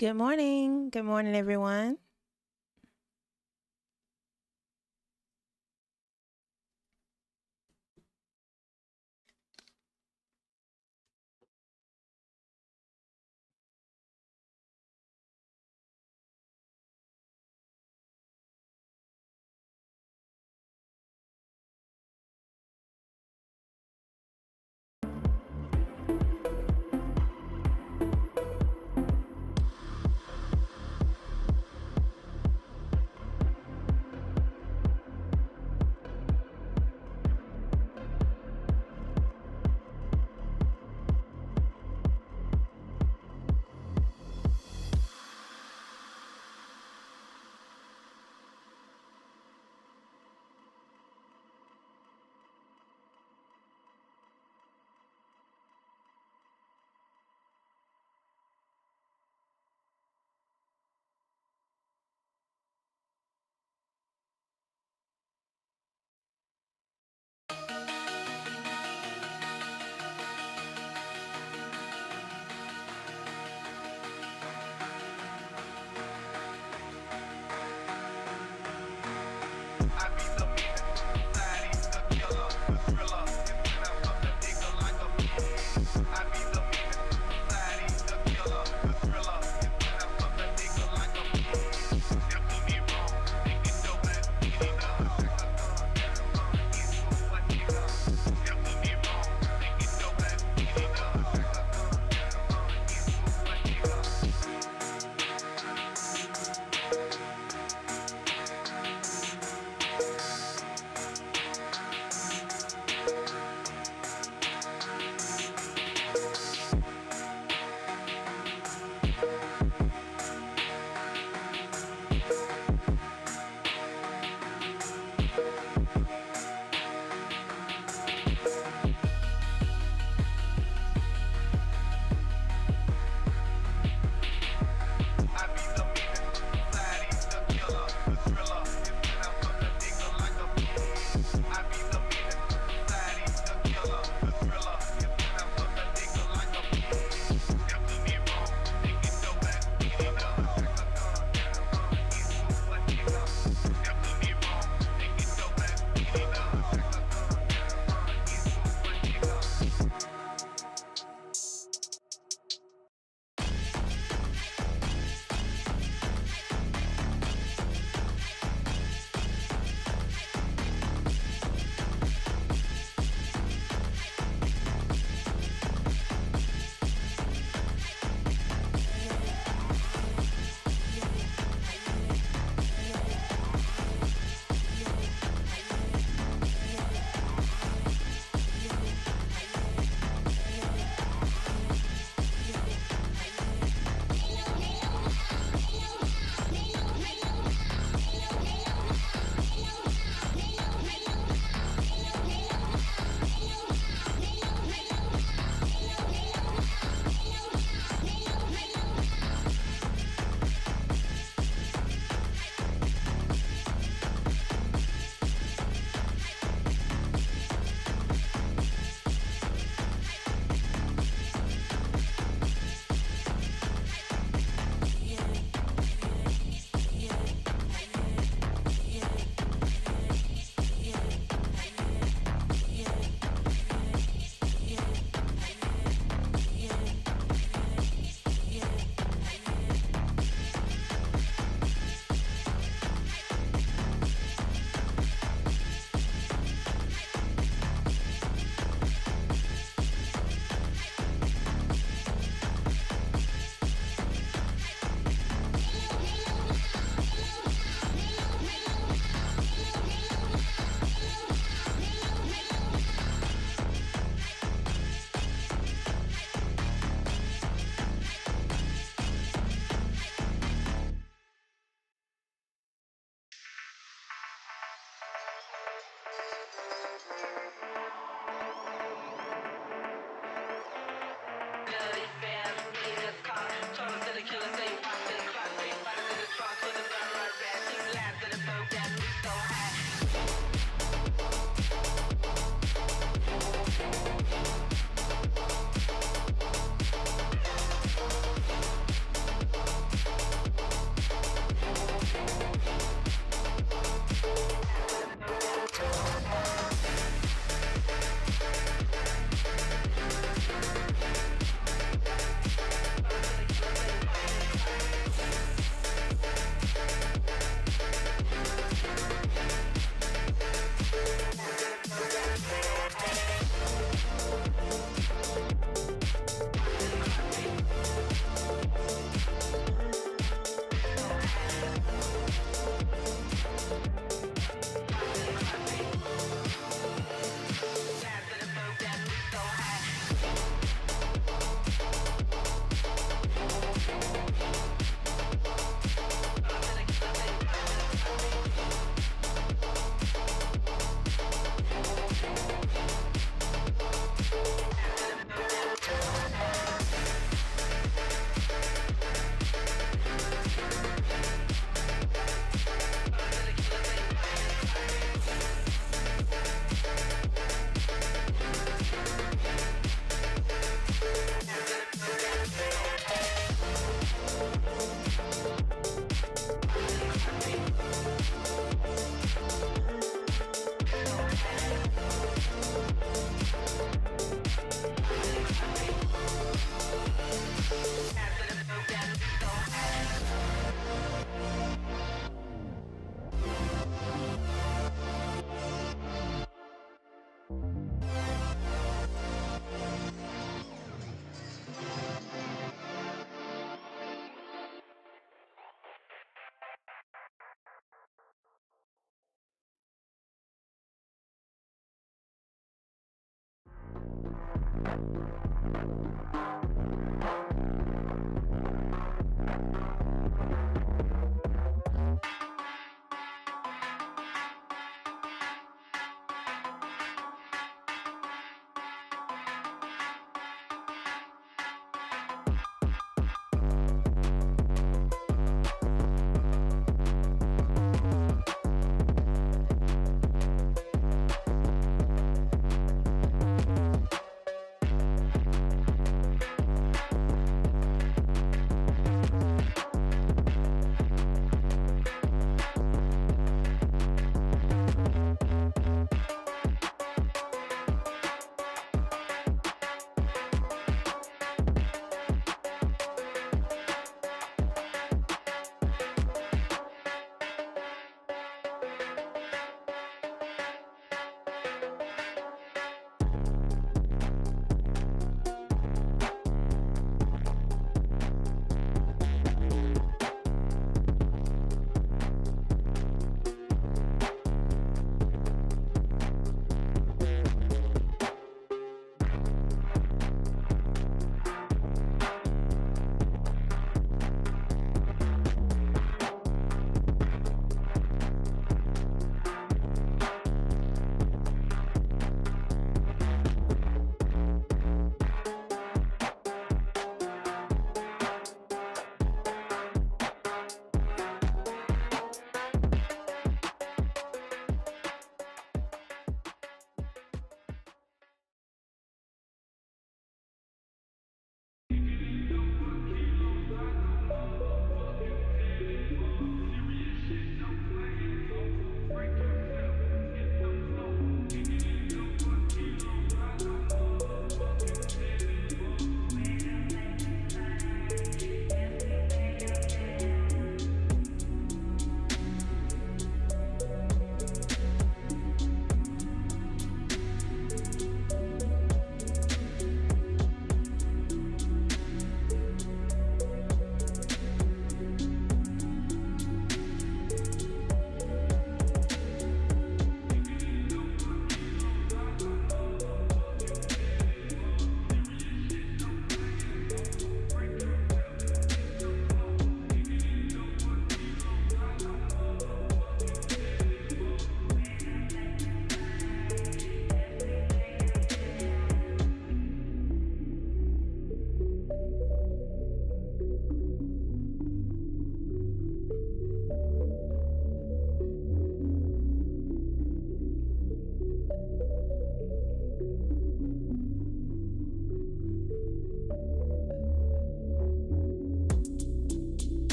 Good morning. Good morning, everyone.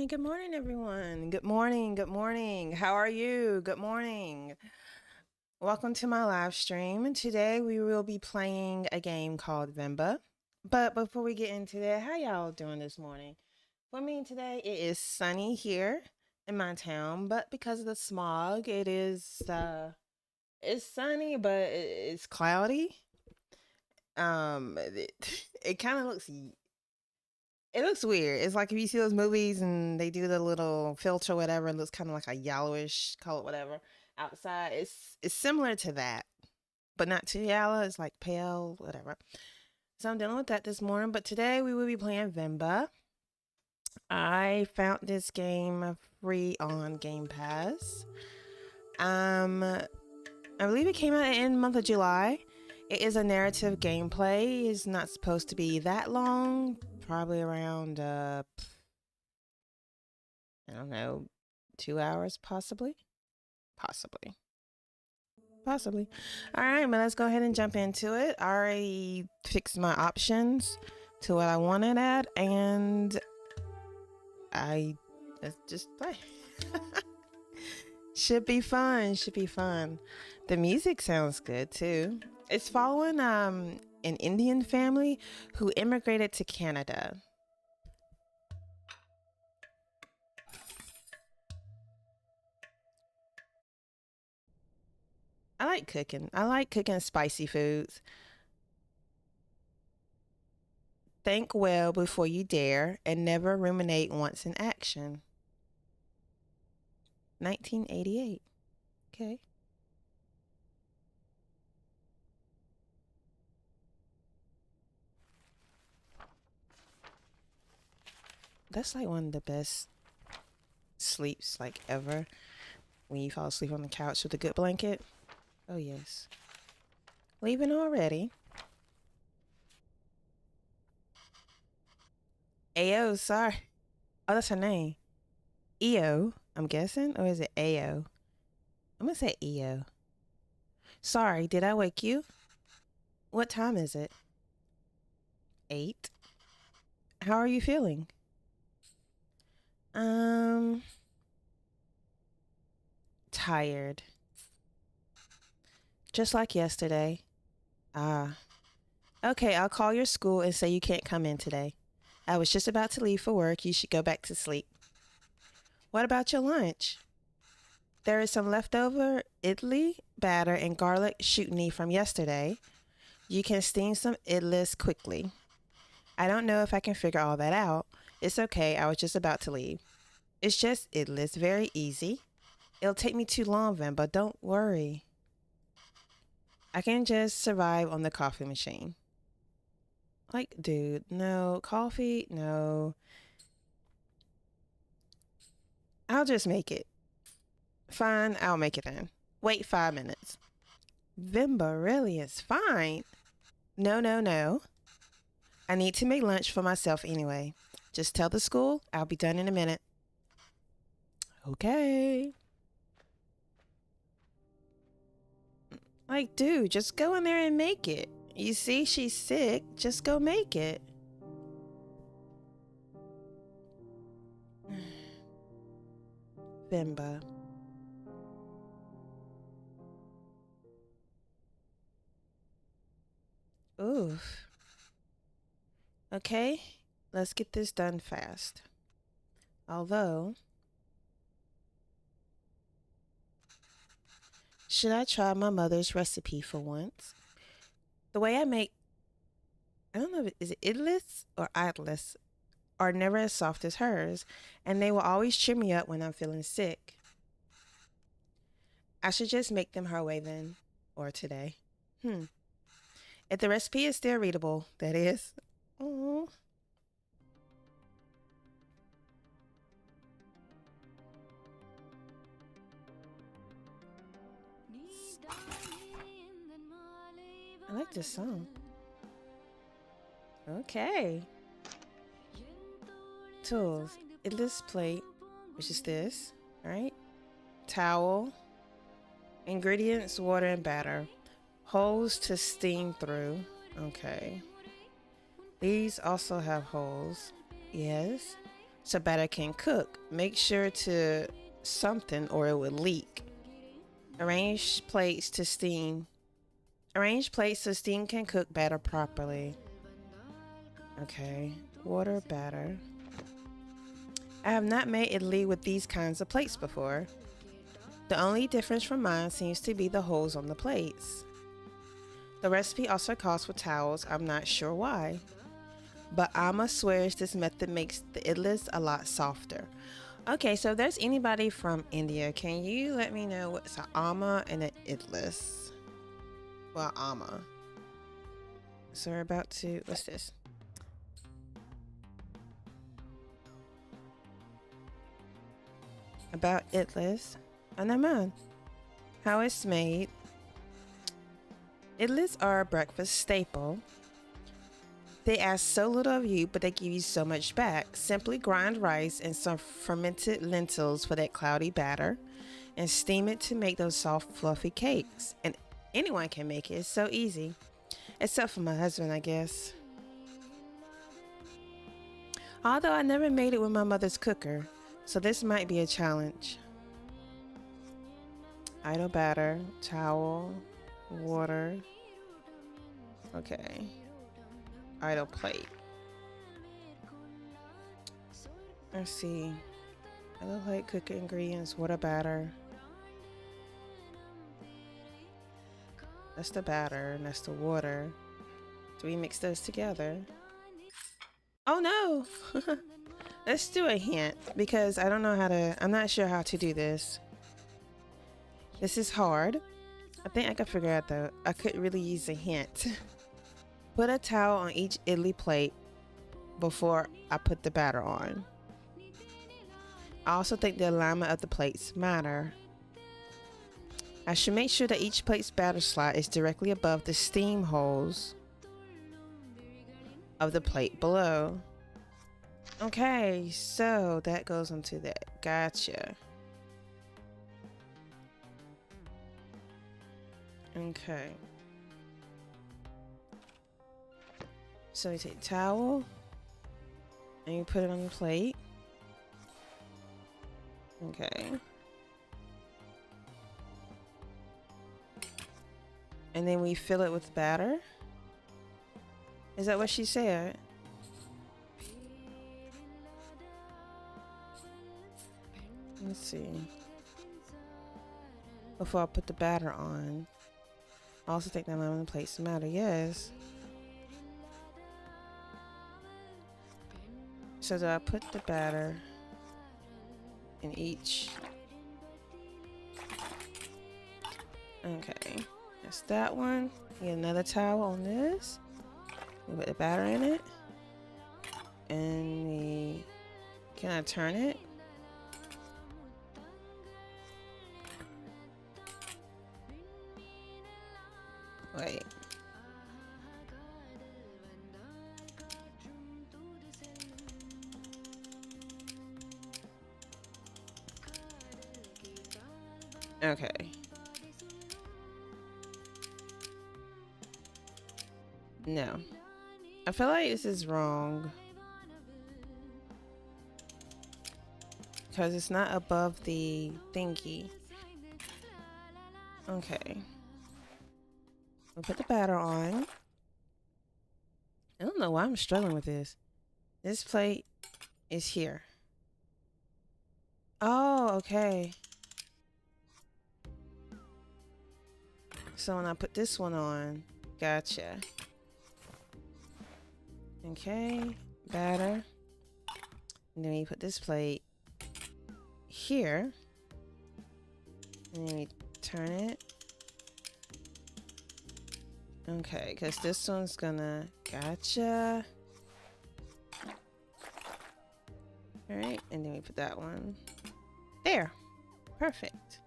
Good morning, everyone. Good morning, good morning. How are you? Good morning. Welcome to my live stream. Today we will be playing a game called Venba. But before we get into that, how y'all doing this morning? For me today, it is sunny here in my town, but because of the smog, it's sunny, but it's cloudy. It, it kind of looks it looks weird. It's like if you see those movies and they do the little filter, whatever, it looks kind of like a yellowish color, whatever. Outside, it's similar to that, but not too yellow. It's like pale, whatever. So I'm dealing with that this morning. But today we will be playing Venba. I found this game free on Game Pass. I believe it came out in the month of July. It is a narrative gameplay. It's not supposed to be that long. Probably around, I don't know, 2 hours, possibly. Possibly. All right, but let's go ahead and jump into it. I already fixed my options to what I wanted at, and let's just play. Should be fun. The music sounds good too. It's following an Indian family who immigrated to Canada. I like cooking. I like cooking spicy foods. Think well before you dare and never ruminate once in action. 1988. Okay. That's like one of the best sleeps like ever. When you fall asleep on the couch with a good blanket. Oh yes. Leaving already. Ayo, sorry. Oh, that's her name. EO, I'm guessing? Or is it AO? I'm gonna say EO. Sorry, did I wake you? What time is it? 8. How are you feeling? Tired. Just like yesterday. Ah, Okay, I'll call your school and say you can't come in today. I was just about to leave for work. You should go back to sleep. What about your lunch? There is some leftover idli batter and garlic chutney from yesterday. You can steam some idlis quickly. I don't know if I can figure all that out. It's okay, I was just about to leave. It's just idlis, very easy. It'll take me too long, Venba, don't worry. I can just survive on the coffee machine. Like, dude, no. Coffee? No. I'll just make it. Fine, I'll make it then. Wait 5 minutes. Venba really is fine. No, no, no. I need to make lunch for myself anyway. Just tell the school I'll be done in a minute. Okay. Like, dude, just go in there and make it. You see, she's sick. Just go make it. Venba. Oof. Okay, let's get this done fast. Although, should I try my mother's recipe for once? The way I make, I don't know, is it idlis or idlis, are never as soft as hers, and they will always cheer me up when I'm feeling sick. I should just make them her way then, or today. If the recipe is still readable, that is. Oh. I like this song. Okay. Tools. Idlis plate, which is this, right? Towel. Ingredients, water and batter. Holes to steam through. Okay. These also have holes. Yes. So batter can cook. Make sure to something or it will leak. Arrange plates to steam. Arrange plates so steam can cook batter properly. Okay. Water, batter. I have not made idli with these kinds of plates before. The only difference from mine seems to be the holes on the plates. The recipe also calls for towels. I'm not sure why. But Amma swears this method makes the idlis a lot softer. Okay, so if there's anybody from India, can you let me know what's an amma and an idlis? Well, amma. So we're about to, what's this? About idlis. Oh, never mind. How it's made. Idlis are a breakfast staple. They ask so little of you, but they give you so much back. Simply grind rice and some fermented lentils for that cloudy batter and steam it to make those soft, fluffy cakes. And anyone can make it. It's so easy. Except for my husband, I guess. Although I never made it with my mother's cooker, so this might be a challenge. Idle batter, towel, water. Okay. Idle plate. Let's see. Idle plate, cook ingredients, water, batter. That's the batter and that's the water. Do we mix those together? Oh no! Let's do a hint because I don't know how to, I'm not sure how to do this. This is hard. I think I can figure out though. I could really use a hint. Put a towel on each idli plate before I put the batter on. I also think the alignment of the plates matter. I should make sure that each plate's batter slot is directly above the steam holes of the plate below. Okay, so that goes into that. Gotcha. Okay. So you take towel and you put it on the plate. Okay. And then we fill it with batter. Is that what she said? Let's see. Before I put the batter on. I also think that lemon plates matter. Yes. So do I put the batter in each? Okay. That's that one. Get another towel on this. We put the batter in it. And we... Can I turn it? Wait. Okay. No. I feel like this is wrong. Because it's not above the thingy. Okay. We'll put the batter on. I don't know why I'm struggling with this. This plate is here. Oh, okay. So when I put this one on, gotcha. Okay, batter. And then we put this plate here. And then we turn it. Okay, because this one's gonna... Gotcha. Alright, and then we put that one there. Perfect.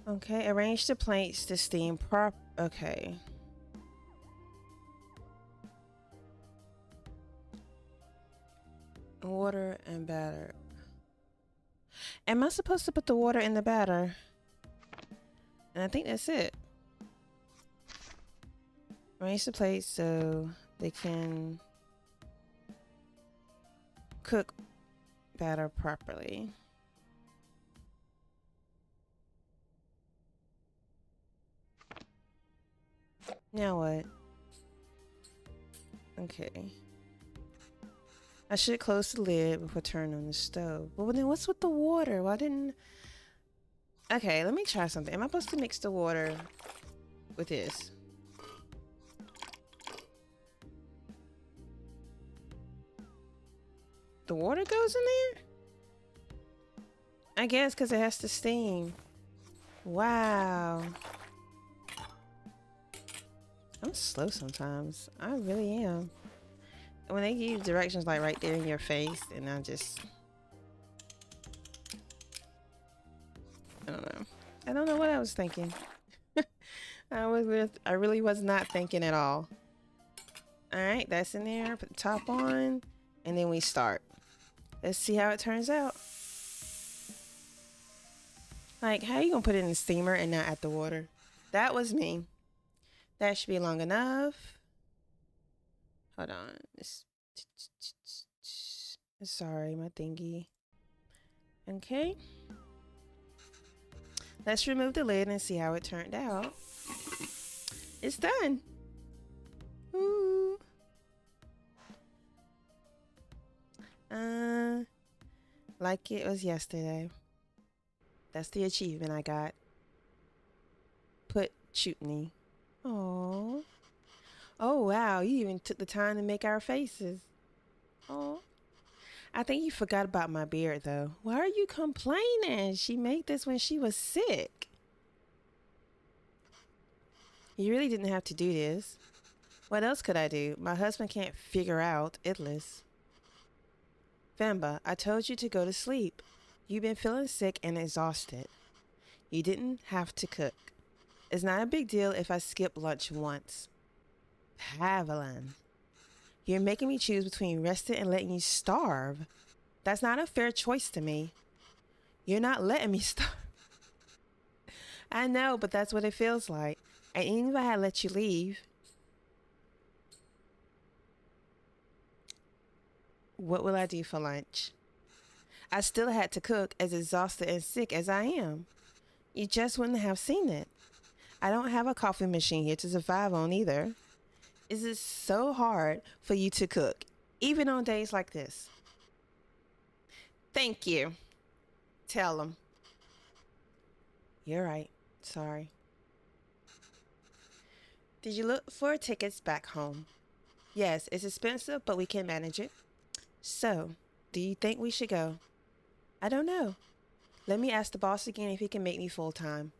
Okay, arrange the plates to steam okay. Water and batter. Am I supposed to put the water in the batter? And I think that's it. Arrange the plates so they can cook batter properly. Now what? Okay. I should close the lid before turning on the stove. But then what's with the water? Why didn't... Okay, let me try something. Am I supposed to mix the water with this? The water goes in there? I guess because it has to steam. Wow. I'm slow sometimes. I really am. When they give you directions like right there in your face, and I don't know what I was thinking. I really was not thinking at all. All right, that's in there. Put the top on, and then we start. Let's see how it turns out. Like, how you gonna put it in the steamer and not at the water? That was me. That should be long enough. Hold on. Sorry, my thingy. Okay. Let's remove the lid and see how it turned out. It's done. Ooh. Like it was yesterday. That's the achievement I got. Put chutney. Oh. Oh wow, you even took the time to make our faces. Oh. I think you forgot about my beard though. Why are you complaining? She made this when she was sick. You really didn't have to do this. What else could I do? My husband can't figure out idless. Venba, I told you to go to sleep. You've been feeling sick and exhausted. You didn't have to cook. It's not a big deal if I skip lunch once. Haviland. You're making me choose between resting and letting you starve. That's not a fair choice to me. You're not letting me starve. I know, but that's what it feels like. And even if I had let you leave, what will I do for lunch? I still had to cook, as exhausted and sick as I am. You just wouldn't have seen it. I don't have a coffee machine here to survive on either. Is it so hard for you to cook, even on days like this? Thank you. Tell them. You're right. Sorry. Did you look for tickets back home? Yes, it's expensive, but we can manage it. So, do you think we should go? I don't know. Let me ask the boss again if he can make me full time.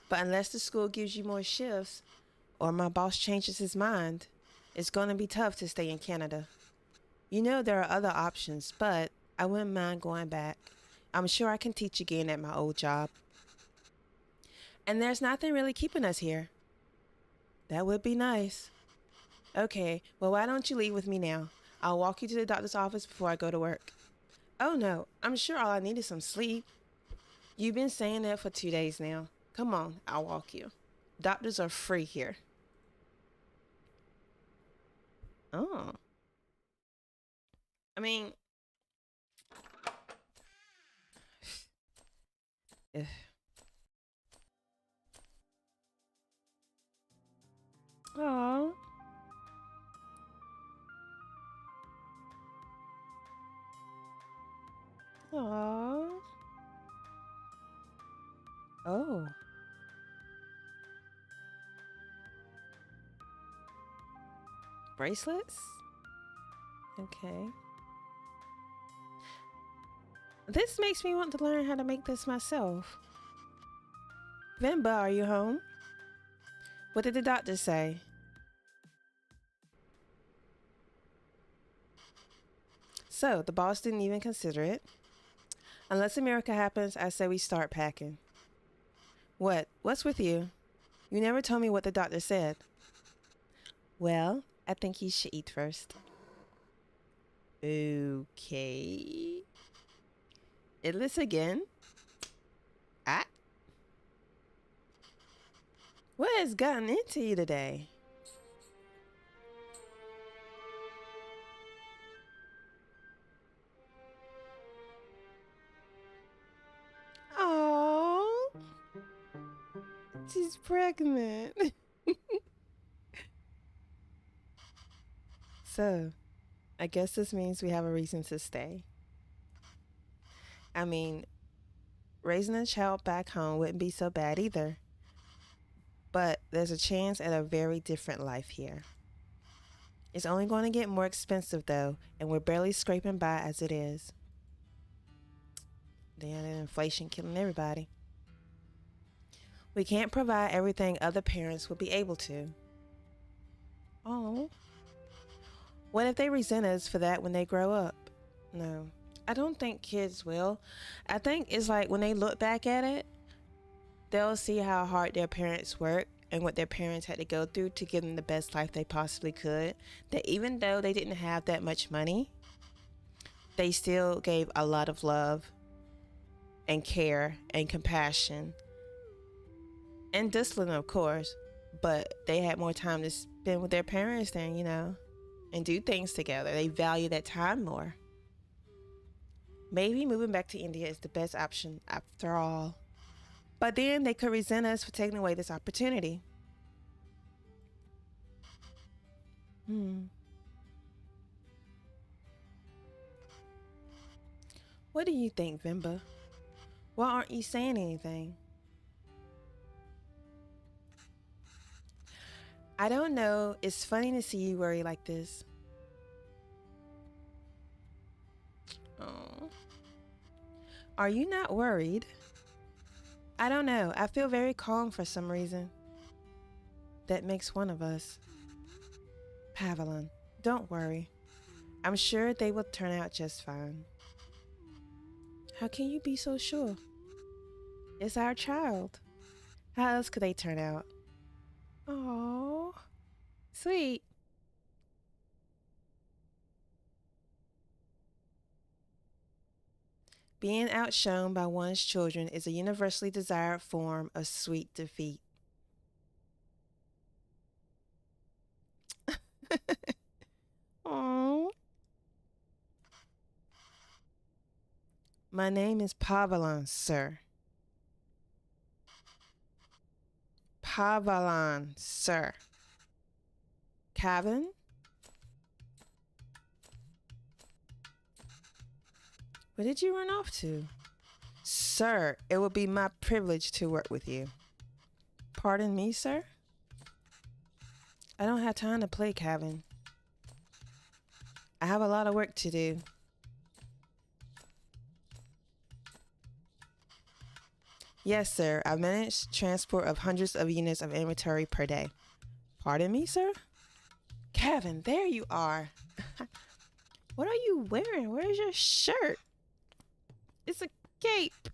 But unless the school gives you more shifts or my boss changes his mind, it's going to be tough to stay in Canada. You know there are other options, but I wouldn't mind going back. I'm sure I can teach again at my old job. And there's nothing really keeping us here. That would be nice. Okay, well, why don't you leave with me now? I'll walk you to the doctor's office before I go to work. Oh no, I'm sure all I need is some sleep. You've been saying that for 2 days now. Come on, I'll walk you. Doctors are free here. Oh. I mean, ugh. Oh. Oh. Oh. Bracelets? Okay. This makes me want to learn how to make this myself. Venba, are you home? What did the doctor say? So, the boss didn't even consider it. Unless a miracle happens, I say we start packing. What? What's with you? You never told me what the doctor said. Well, I think you should eat first. Okay. Idlis again? Ah. What has gotten into you today? Oh, she's pregnant. So, I guess this means we have a reason to stay. I mean, raising a child back home wouldn't be so bad either. But there's a chance at a very different life here. It's only going to get more expensive though, and we're barely scraping by as it is. Damn, inflation killing everybody. We can't provide everything other parents would be able to. Oh. What if they resent us for that when they grow up? No. I don't think kids will. I think it's like when they look back at it, they'll see how hard their parents worked and what their parents had to go through to give them the best life they possibly could. That even though they didn't have that much money, they still gave a lot of love and care and compassion and discipline, of course. But they had more time to spend with their parents than, and do things together. They value that time more. Maybe moving back to India is the best option after all. But then they could resent us for taking away this opportunity. Hmm. What do you think, Venba? Why aren't you saying anything? I don't know. It's funny to see you worry like this. Oh. Are you not worried? I don't know. I feel very calm for some reason. That makes one of us. Pavelin, don't worry. I'm sure they will turn out just fine. How can you be so sure? It's our child. How else could they turn out? Oh, sweet. Being outshone by one's children is a universally desired form of sweet defeat. Oh. My name is Pavelon, sir. Pavelon, sir. Kevin? Where did you run off to? Sir, it will be my privilege to work with you. Pardon me, sir? I don't have time to play, Kevin. I have a lot of work to do. Yes, sir. I manage transport of hundreds of units of inventory per day. Pardon me, sir? Kevin, there you are. What are you wearing? Where's your shirt? It's a cape.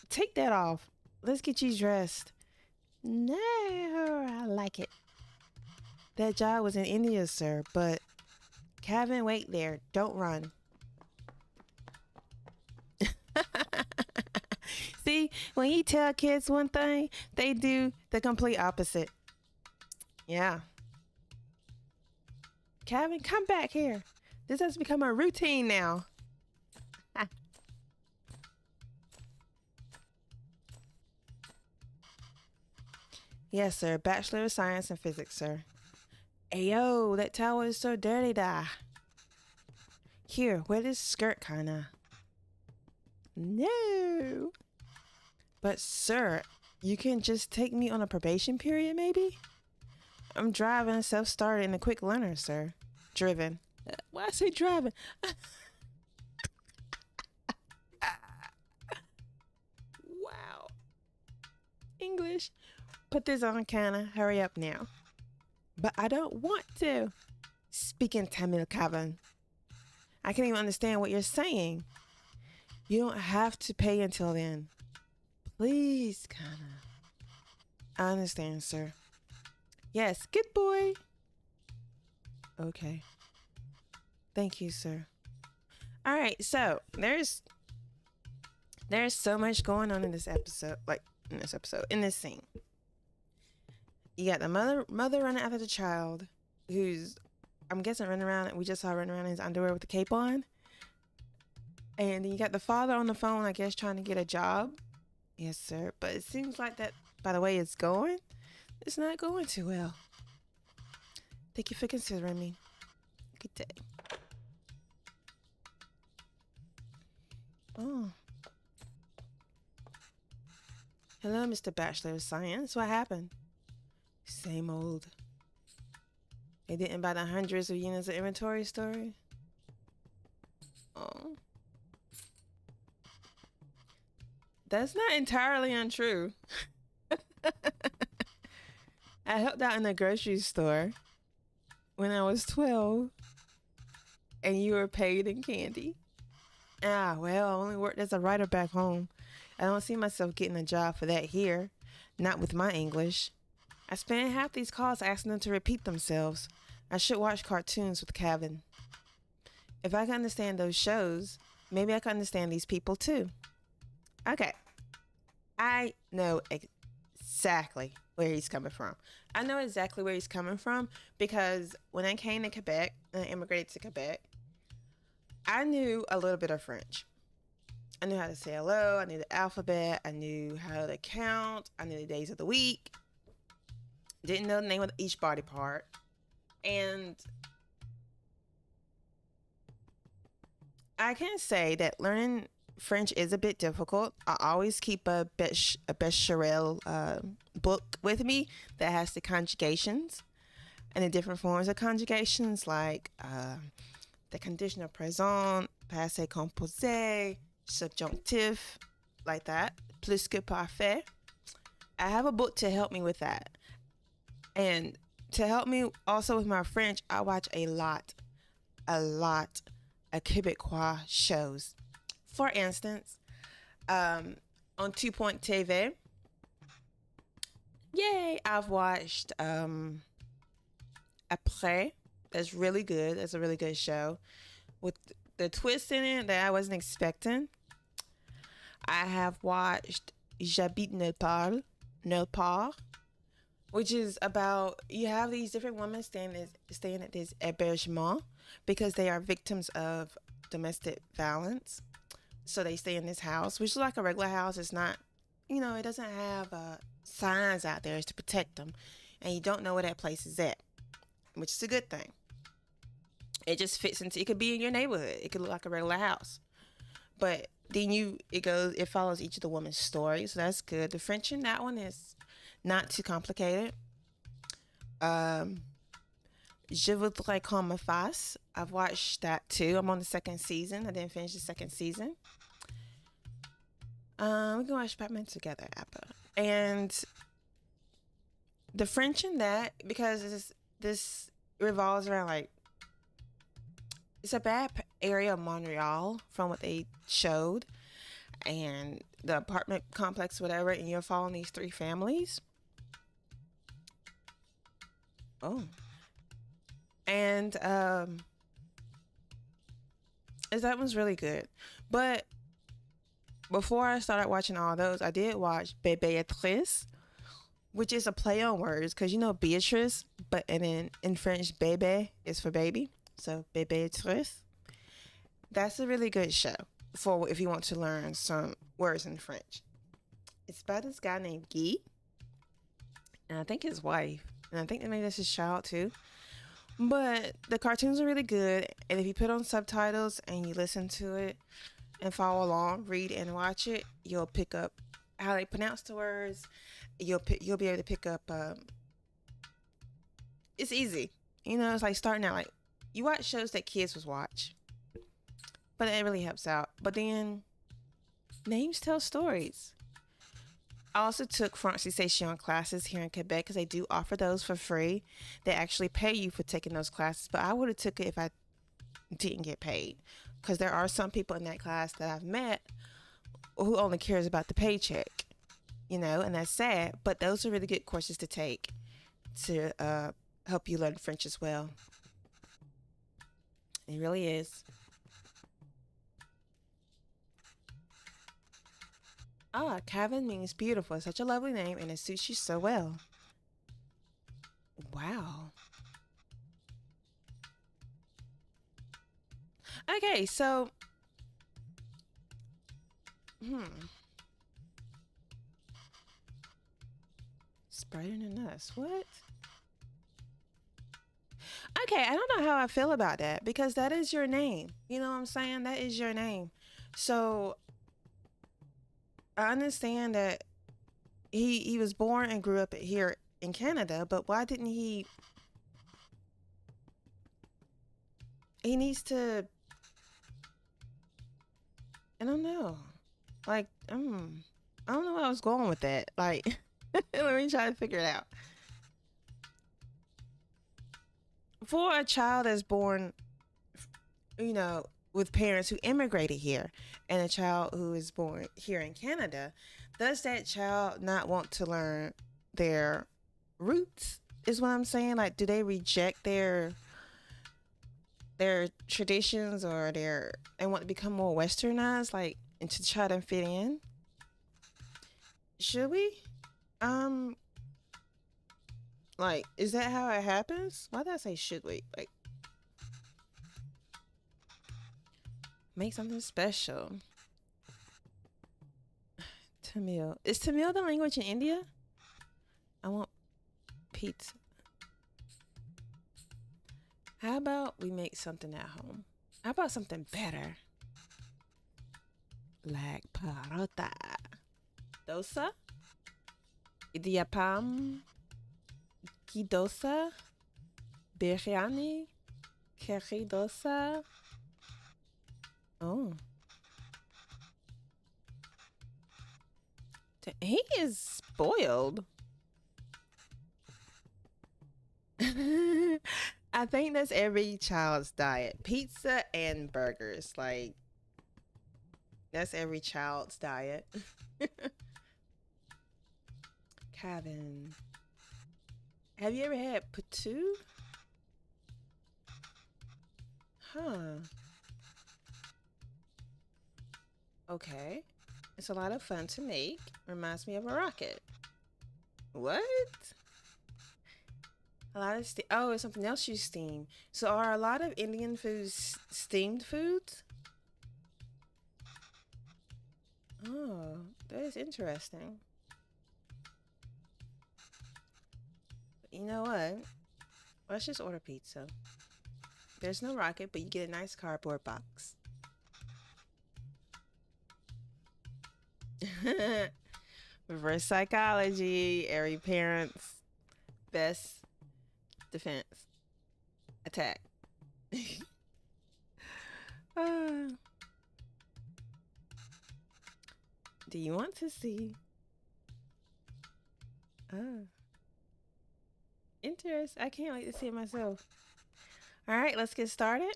Take that off. Let's get you dressed. No, I like it. That job was in India, sir, but Kevin, wait there. Don't run. See, when you tell kids one thing, they do the complete opposite. Yeah. Kevin, come back here. This has become a routine now. Yes, sir. Bachelor of Science in Physics, sir. Ayo, that towel is so dirty, da. Here, wear this skirt, kinda. No. But, sir, you can just take me on a probation period, maybe? I'm driving a self-starter and a quick learner, sir. Driven. Why I say driving? Wow. English. Put this on, kinda. Hurry up now. But I don't want to. Speaking Tamil, Kevin. I can't even understand what you're saying. You don't have to pay until then. Please, kinda. I understand, sir. Yes, good boy. Okay. Thank you, sir. All right, so there's so much going on in this episode, in this scene. You got the mother running after the child, who's, I'm guessing, running around. We just saw running around in his underwear with the cape on. And then you got the father on the phone, I guess, trying to get a job. Yes, sir. But it seems like that, by the way it's going, it's not going too well. Thank you for considering me. Good day. Oh. Hello, Mr. Bachelor of Science. What happened? Same old. They didn't buy the hundreds of units of inventory story? Oh. That's not entirely untrue. I helped out in the grocery store when I was 12, and you were paid in candy. Ah, well, I only worked as a writer back home. I don't see myself getting a job for that here. Not with my English. I spent half these calls asking them to repeat themselves. I should watch cartoons with Kevin. If I can understand those shows, maybe I can understand these people too. Okay. I know exactly where he's coming from. I know exactly where he's coming from because when I came to Quebec and I immigrated to Quebec, I knew a little bit of French. I knew how to say hello. I knew the alphabet. I knew how to count. I knew the days of the week. Didn't know the name of each body part. And I can say that learning French is a bit difficult. I always keep a Bechamel book with me that has the conjugations and the different forms of conjugations, like the conditional présent, passé composé, subjunctif, like that, plus que parfait. I have a book to help me with that. And to help me also with my French, I watch a lot of Quebecois shows. For instance, on 2 Point TV, yay, I've watched Après. That's really good. That's a really good show with the twist in it that I wasn't expecting. I have watched J'habite Nulle Part, which is about, you have these different women staying at this hébergement because they are victims of domestic violence. So they stay in this house, which is like a regular house. It's not, it doesn't have signs out there to protect them. And you don't know where that place is at. which is a good thing. It just fits into. It could be in your neighborhood. It could look like a regular house, but then it follows each of the woman's stories, so that's good. The French in that one is not too complicated. Um, Je voudrais qu'on me fasse. I've watched that too. I'm on the second season. I didn't finish the second season. We can watch Batman together, Appa. And the French in that, because this revolves around like it's a bad area of Montreal from what they showed, and the apartment complex, whatever, and you're following these three families. Oh, and that one's really good. But before I started watching all those, I did watch Beatrice, which is a play on words because you know Beatrice, but and then in French, bébé is for baby, so Beatrice. That's a really good show for if you want to learn some words in French. It's about this guy named Guy, and I think his wife, and I think maybe that's his child too. But the cartoons are really good, and if you put on subtitles and you listen to it and follow along, read and watch it, you'll pick up how they pronounce the words. You'll be able to pick up. It's easy, you know. It's like starting out like you watch shows that kids would watch, but it really helps out. But then names tell stories. I also took Franchisation classes here in Quebec because they do offer those for free. They actually pay you for taking those classes, but I would have took it if I didn't get paid because there are some people in that class that I've met who only cares about the paycheck, you know, and that's sad. But those are really good courses to take to help you learn French as well. It really is. Ah, Kevin means beautiful. Such a lovely name, and it suits you so well. Wow. Okay, so, hmm, it's brighter than us. What? Okay, I don't know how I feel about that because that is your name. You know what I'm saying? That is your name. So I understand that he was born and grew up here in Canada, but why didn't he needs to I don't know. Like, I don't know where I was going with that. Like let me try to figure it out. For a child that's born, you know, with parents who immigrated here and a child who is born here in Canada, does that child not want to learn their roots? Is what I'm saying. Like, do they reject their traditions or their and want to become more westernized, like, and to try to fit in? Should we? Um, like, is that how it happens? Why did I say should we? Like, make something special. Tamil. Is Tamil the language in India? I want pizza. How about we make something at home? How about something better? Like parota. Dosa? Idiapam? Kidosa? Biryani? Keri dosa? Oh. He is spoiled. I think that's every child's diet. Pizza and burgers. Like, that's every child's diet. Kevin. Have you ever had patu? Huh. Okay. It's a lot of fun to make. Reminds me of a rocket. What? A lot of oh, it's something else you steam. So are a lot of Indian foods steamed foods? Oh, that is interesting. You know what? Let's just order pizza. There's no rocket, but you get a nice cardboard box. Reverse psychology. Every parent's best defense. Attack. Do you want to see? Interest. I can't wait to see it myself. All right, let's get started.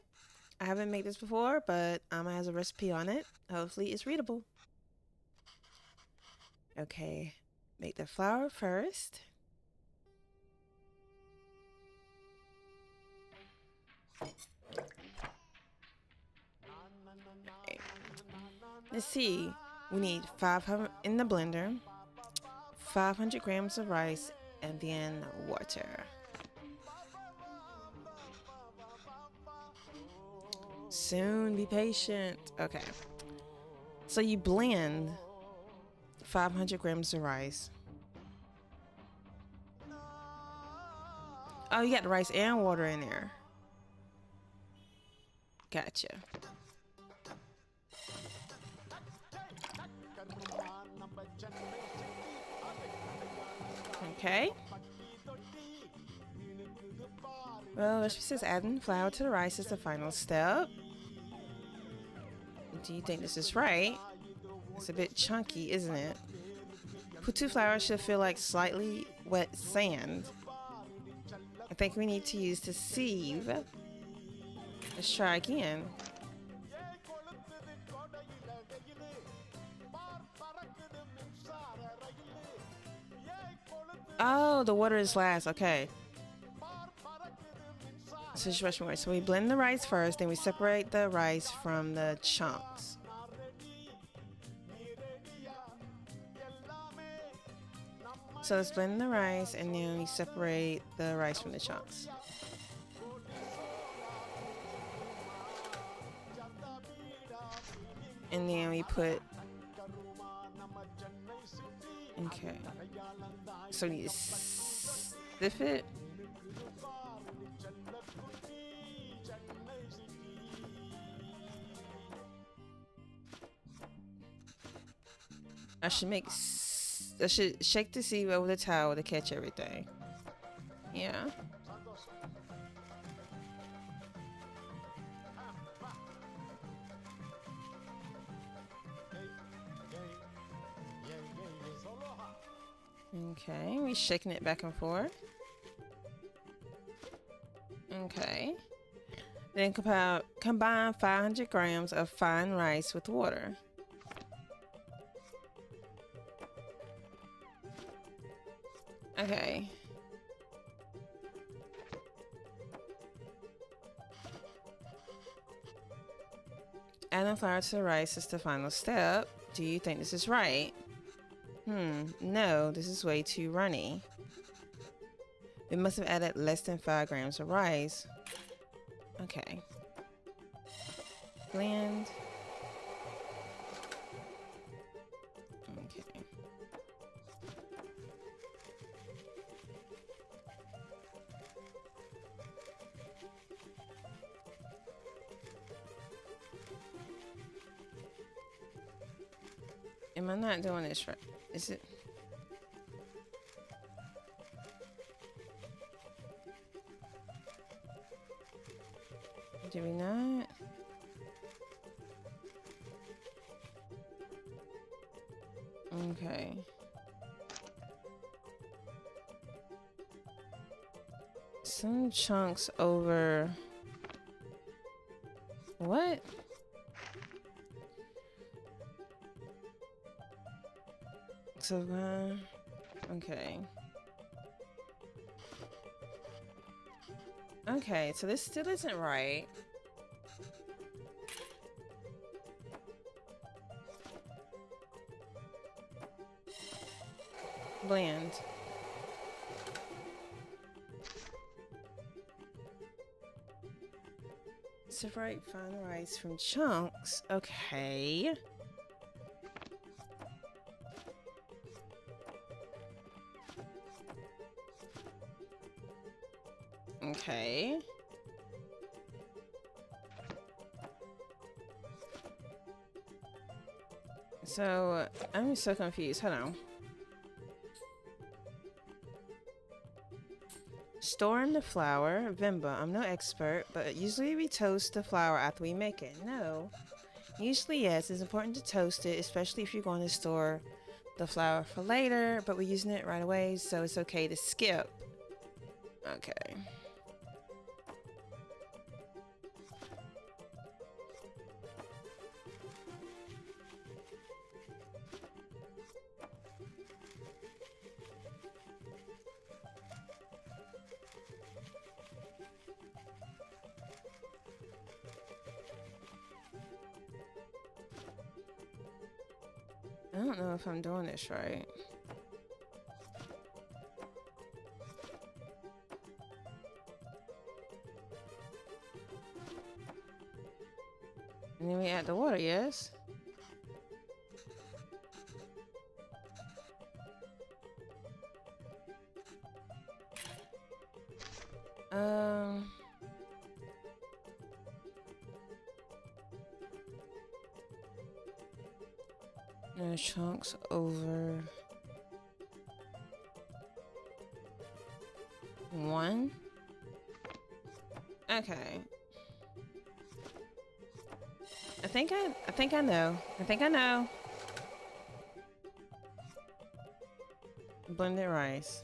I haven't made this before, but it has a recipe on it. Hopefully it's readable. Okay, make the flour first. Okay. Let's see. We need 500 in the blender, 500 grams of rice, and then water. Soon, be patient. Okay. So you blend 500 grams of rice. Oh, you got the rice and water in there. Gotcha. Okay. Well, recipe says adding flour to the rice is the final step. Do you think this is right? It's a bit chunky, isn't it? Putu flour should feel like slightly wet sand. I think we need to use the sieve. Let's try again. Oh, the water is last. Okay. So we blend the rice first, then we separate the rice from the chunks. So let's blend the rice and then we separate the rice from the chunks. And then we put... Okay. So we need to stiff it. I should shake the sieve over the towel to catch everything. Yeah. Okay, we're shaking it back and forth. Okay. Then combine 500 grams of fine rice with water. Okay. Adding flour to the rice is the final step. Do you think this is right? No, this is way too runny. We must have added less than 5 grams of rice. Okay. Blend. Okay. Am I not doing this right? Is it? Do we not? Okay. Some chunks over... What? So, okay. Okay, so this still isn't right. Blend. Separate fine rice from chunks. Okay. Okay. So, I'm so confused. Hold on. Storing the flour. Venba, I'm no expert, but usually we toast the flour after we make it. No. Usually, yes, it's important to toast it, especially if you're going to store the flour for later, but we're using it right away, so it's okay to skip. Okay. I don't know if I'm doing this right. And then we add the water, yes? No chunks over 1. Okay. I think I know. I think I know. Blended rice.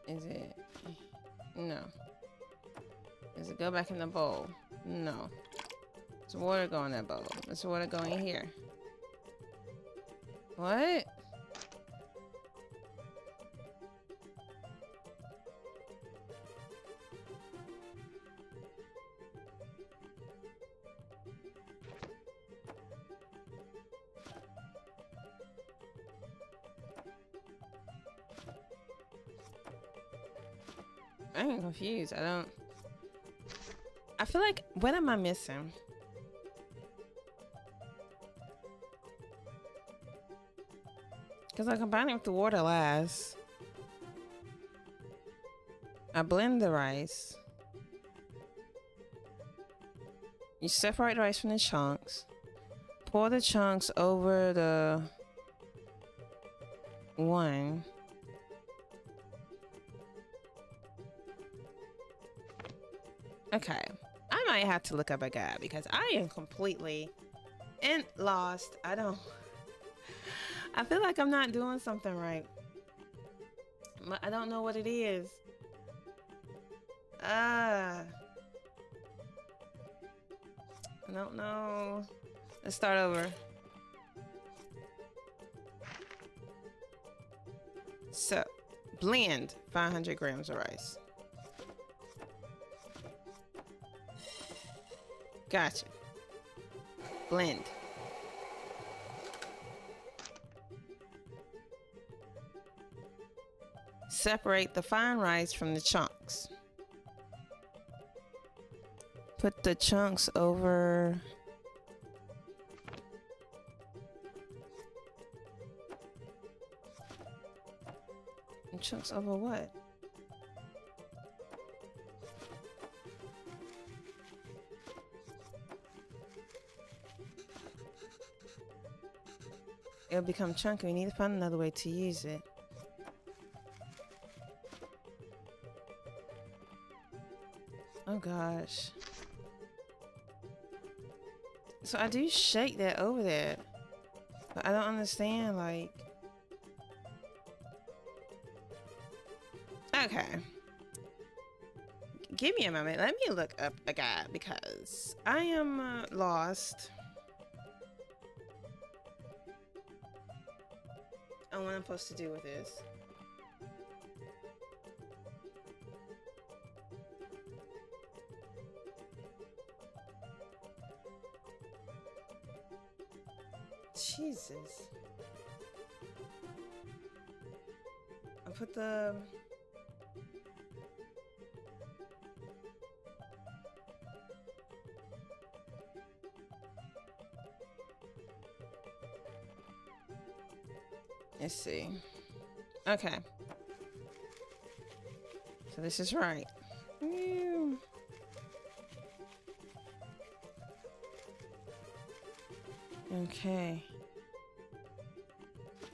Is it? No. Does it go back in the bowl? No. Does water go in that bowl? Does water go in here? What? I'm confused. I feel like, what am I missing? Because I combine it with the water last. I blend the rice. You separate the rice from the chunks. Pour the chunks over the one. Okay. I might have to look up a guide because I am completely lost. I feel like I'm not doing something right. But I don't know what it is. I don't know. Let's start over. So, blend 500 grams of rice. Gotcha. Blend. Separate the fine rice from the chunks. Put the chunks over chunks over what? It'll become chunky. We need to find another way to use it. Oh gosh. So I do shake that over there. But I don't understand, like... Okay. Give me a moment. Let me look up a guide because I am lost on what I'm supposed to do with this. Jesus. put the... Let's see. Okay. So this is right. Woo. Okay.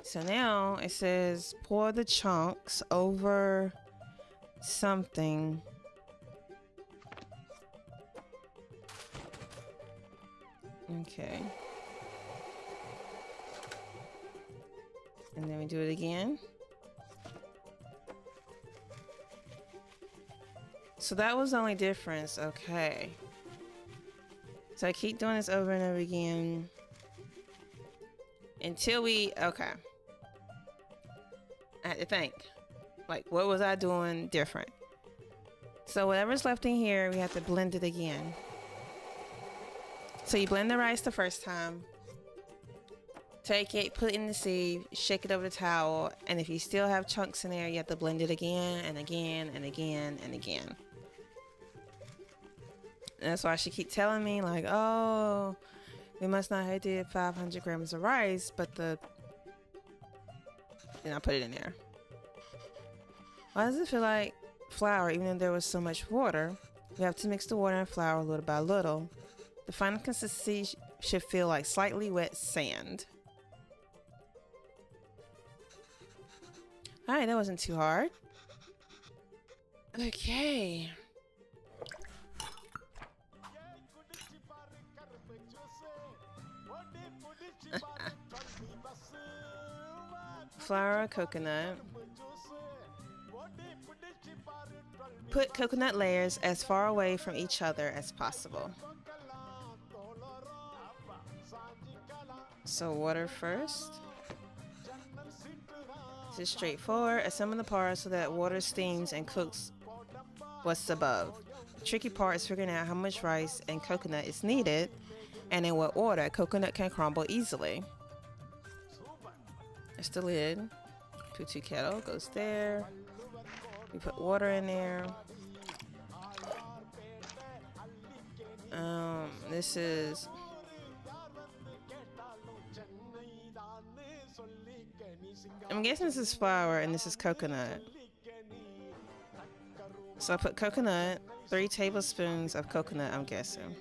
So now it says pour the chunks over something. Okay. And then we do it again. So that was the only difference. Okay. So I keep doing this over and over again until we... Okay. I had to think. Like, what was I doing different? So whatever's left in here, we have to blend it again. So you blend the rice the first time. Take it, put it in the sieve, shake it over the towel, and if you still have chunks in there, you have to blend it again and again and again and again. And that's why she keep telling me, like, oh, we must not have did 500 grams of rice, but the... Then I put it in there. Why does it feel like flour, even though there was so much water? We have to mix the water and flour little by little. The final consistency should feel like slightly wet sand. Alright, that wasn't too hard. Okay. Flour, coconut. Put coconut layers as far away from each other as possible. So water first. This is straightforward. Assemble the parts so that water steams and cooks what's above. The tricky part is figuring out how much rice and coconut is needed and in what order. Coconut can crumble easily. That's the lid. Put kettle goes there. We put water in there. This is... I'm guessing this is flour and this is coconut. So I put coconut, 3 tablespoons of coconut, I'm guessing.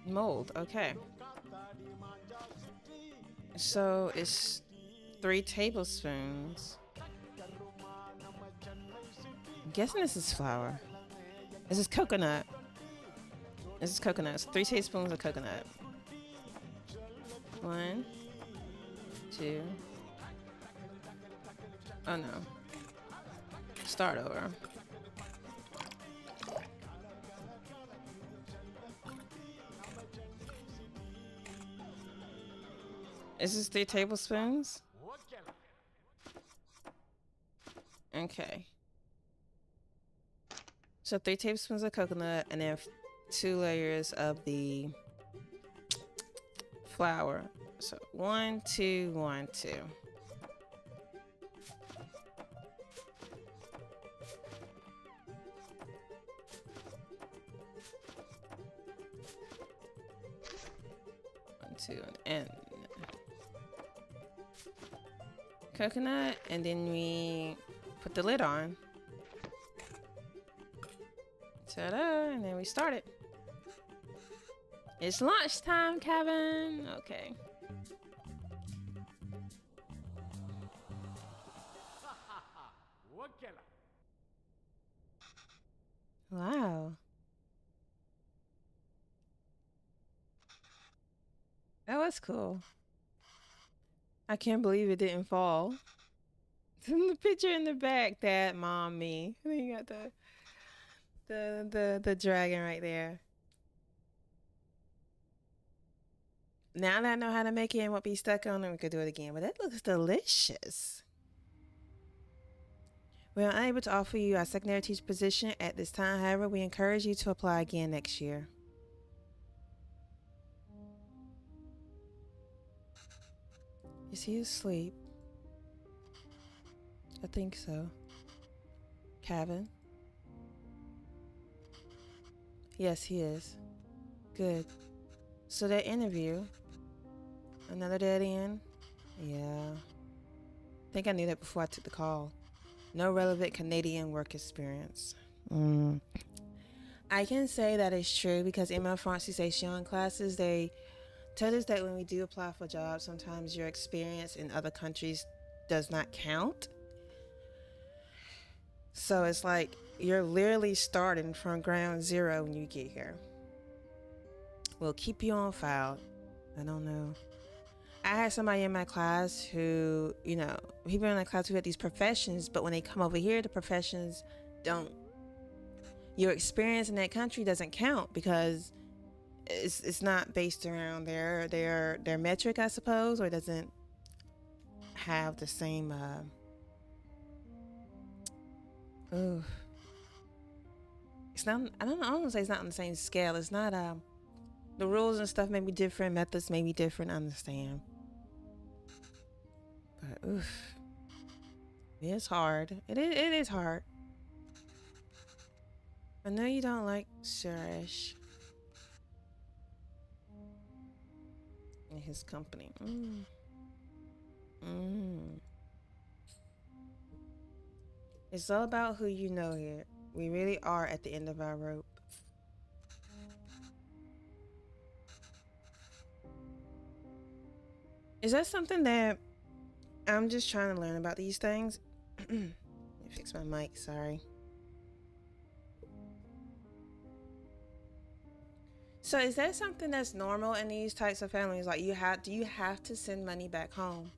Mold, okay. So it's 3 tablespoons. I'm guessing this is flour. This is coconut. This is coconut. So 3 tablespoons of coconut. 1, 2. Oh no. Start over. Is this 3 tablespoons? Okay. So 3 tablespoons of coconut and then 2 layers of the flour. So 1, 2, 1, 2. And coconut, and then we put the lid on. Ta-da! And then we start it. It's lunchtime, Kevin. Okay. Wow. That was cool. I can't believe it didn't fall. The picture in the back, Dad, Mom, me. And then you got the dragon right there. Now that I know how to make it and won't be stuck on it, we could do it again. But that looks delicious. We are unable to offer you a secondary teacher position at this time. However, we encourage you to apply again next year. Is he asleep? I think so. Kevin? Yes, he is. Good. So that interview, another dead end? Yeah. I think I knew that before I took the call. No relevant Canadian work experience. I can say that is true because in my francisation classes, they tell us that when we do apply for jobs, sometimes your experience in other countries does not count. So it's like you're literally starting from ground zero when you get here. We'll keep you on file. I don't know. I had somebody in my class who, people in my class who had these professions, but when they come over here, the professions don't. Your experience in that country doesn't count because it's not based around their metric, I suppose, or it doesn't have the same. It's not. I don't want to say it's not on the same scale. It's not. The rules and stuff may be different. Methods may be different. I understand. But it's hard. It is hard. I know you don't like Suresh and his company. It's all about who you know here. We really are at the end of our rope. Is that something that I'm just trying to learn about these things? Let me fix my mic, sorry. So is that something that's normal in these types of families? Like do you have to send money back home?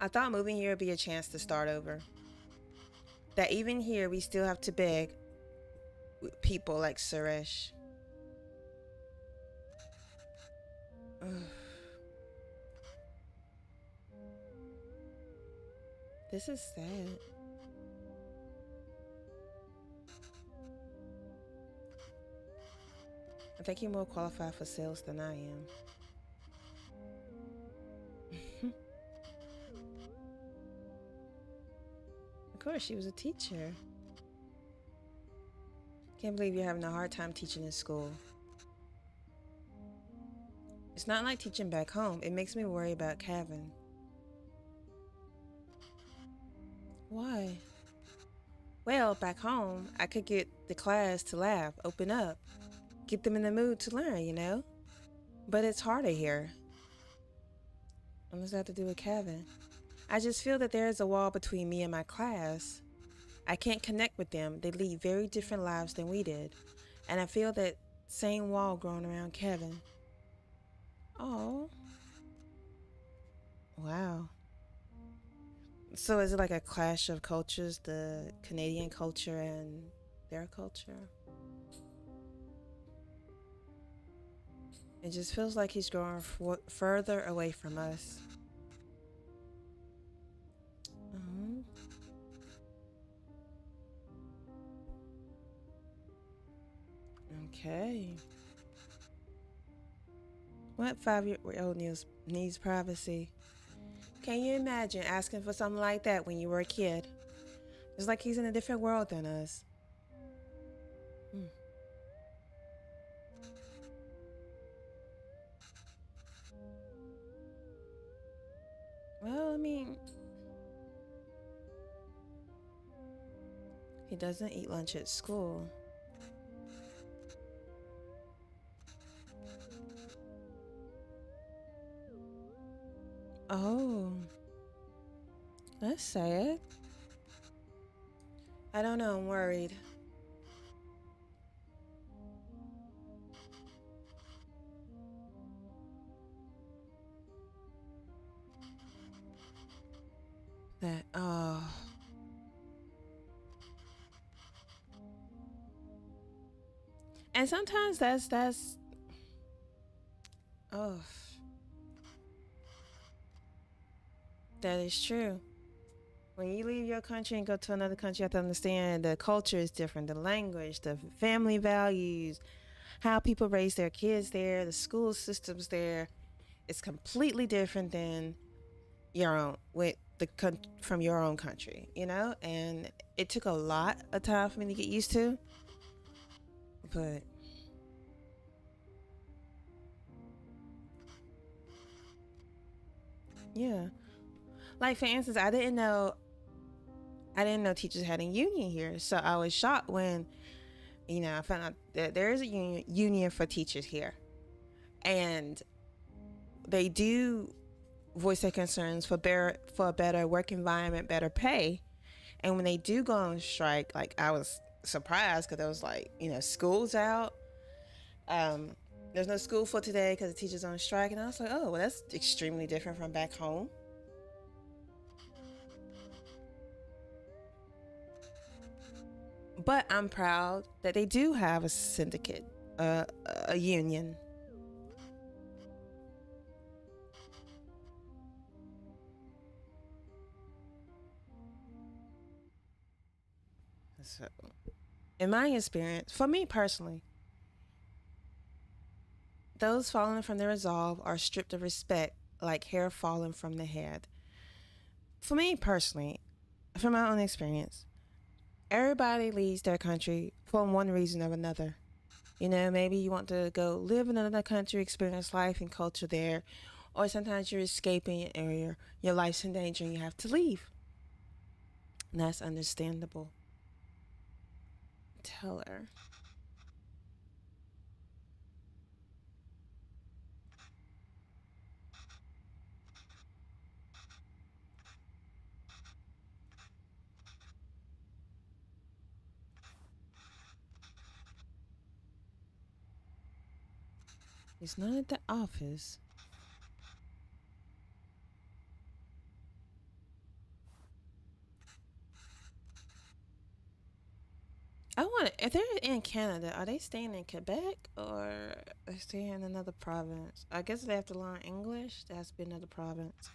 I thought moving here would be a chance to start over. That even here we still have to beg people like Suresh. This is sad. I think you're more qualified for sales than I am. Of course, she was a teacher. Can't believe you're having a hard time teaching in school. It's not like teaching back home. It makes me worry about Kevin. Why? Well, back home, I could get the class to laugh, open up, get them in the mood to learn. But it's harder here. What does that have to do with Kevin? I just feel that there is a wall between me and my class. I can't connect with them. They lead very different lives than we did. And I feel that same wall growing around Kevin. Oh. Wow. So is it like a clash of cultures, the Canadian culture and their culture? It just feels like he's growing further away from us. Okay. What 5-year-old needs privacy? Can you imagine asking for something like that when you were a kid? It's like he's in a different world than us. Well, I mean, he doesn't eat lunch at school. Oh, that's sad. I don't know, I'm worried. Oh. And sometimes that's oh. That is true. When you leave your country and go to another country, you have to understand the culture is different, the language, the family values, how people raise their kids there, the school systems there. It's completely different than your own with from your own country, you know. And it took a lot of time for me to get used to, but yeah. Like for instance, I didn't know teachers had a union here, so I was shocked when I found out that there is a union for teachers here, and they do voice their concerns for a better work environment, better pay. And when they do go on strike, like I was surprised because there was like school's out. Um, there's no school for today because the teachers on strike, and I was like, oh, well, that's extremely different from back home. But I'm proud that they do have a syndicate, a union. So, in my experience, for me personally, those falling from their resolve are stripped of respect like hair falling from the head. For me personally, from my own experience, everybody leaves their country for one reason or another. Maybe you want to go live in another country, experience life and culture there, or sometimes you're escaping or your life's in danger and you have to leave. And that's understandable. Tell her. He's not at the office. I want. If they're in Canada, are they staying in Quebec or are they staying in another province? I guess they have to learn English. That has to be another province.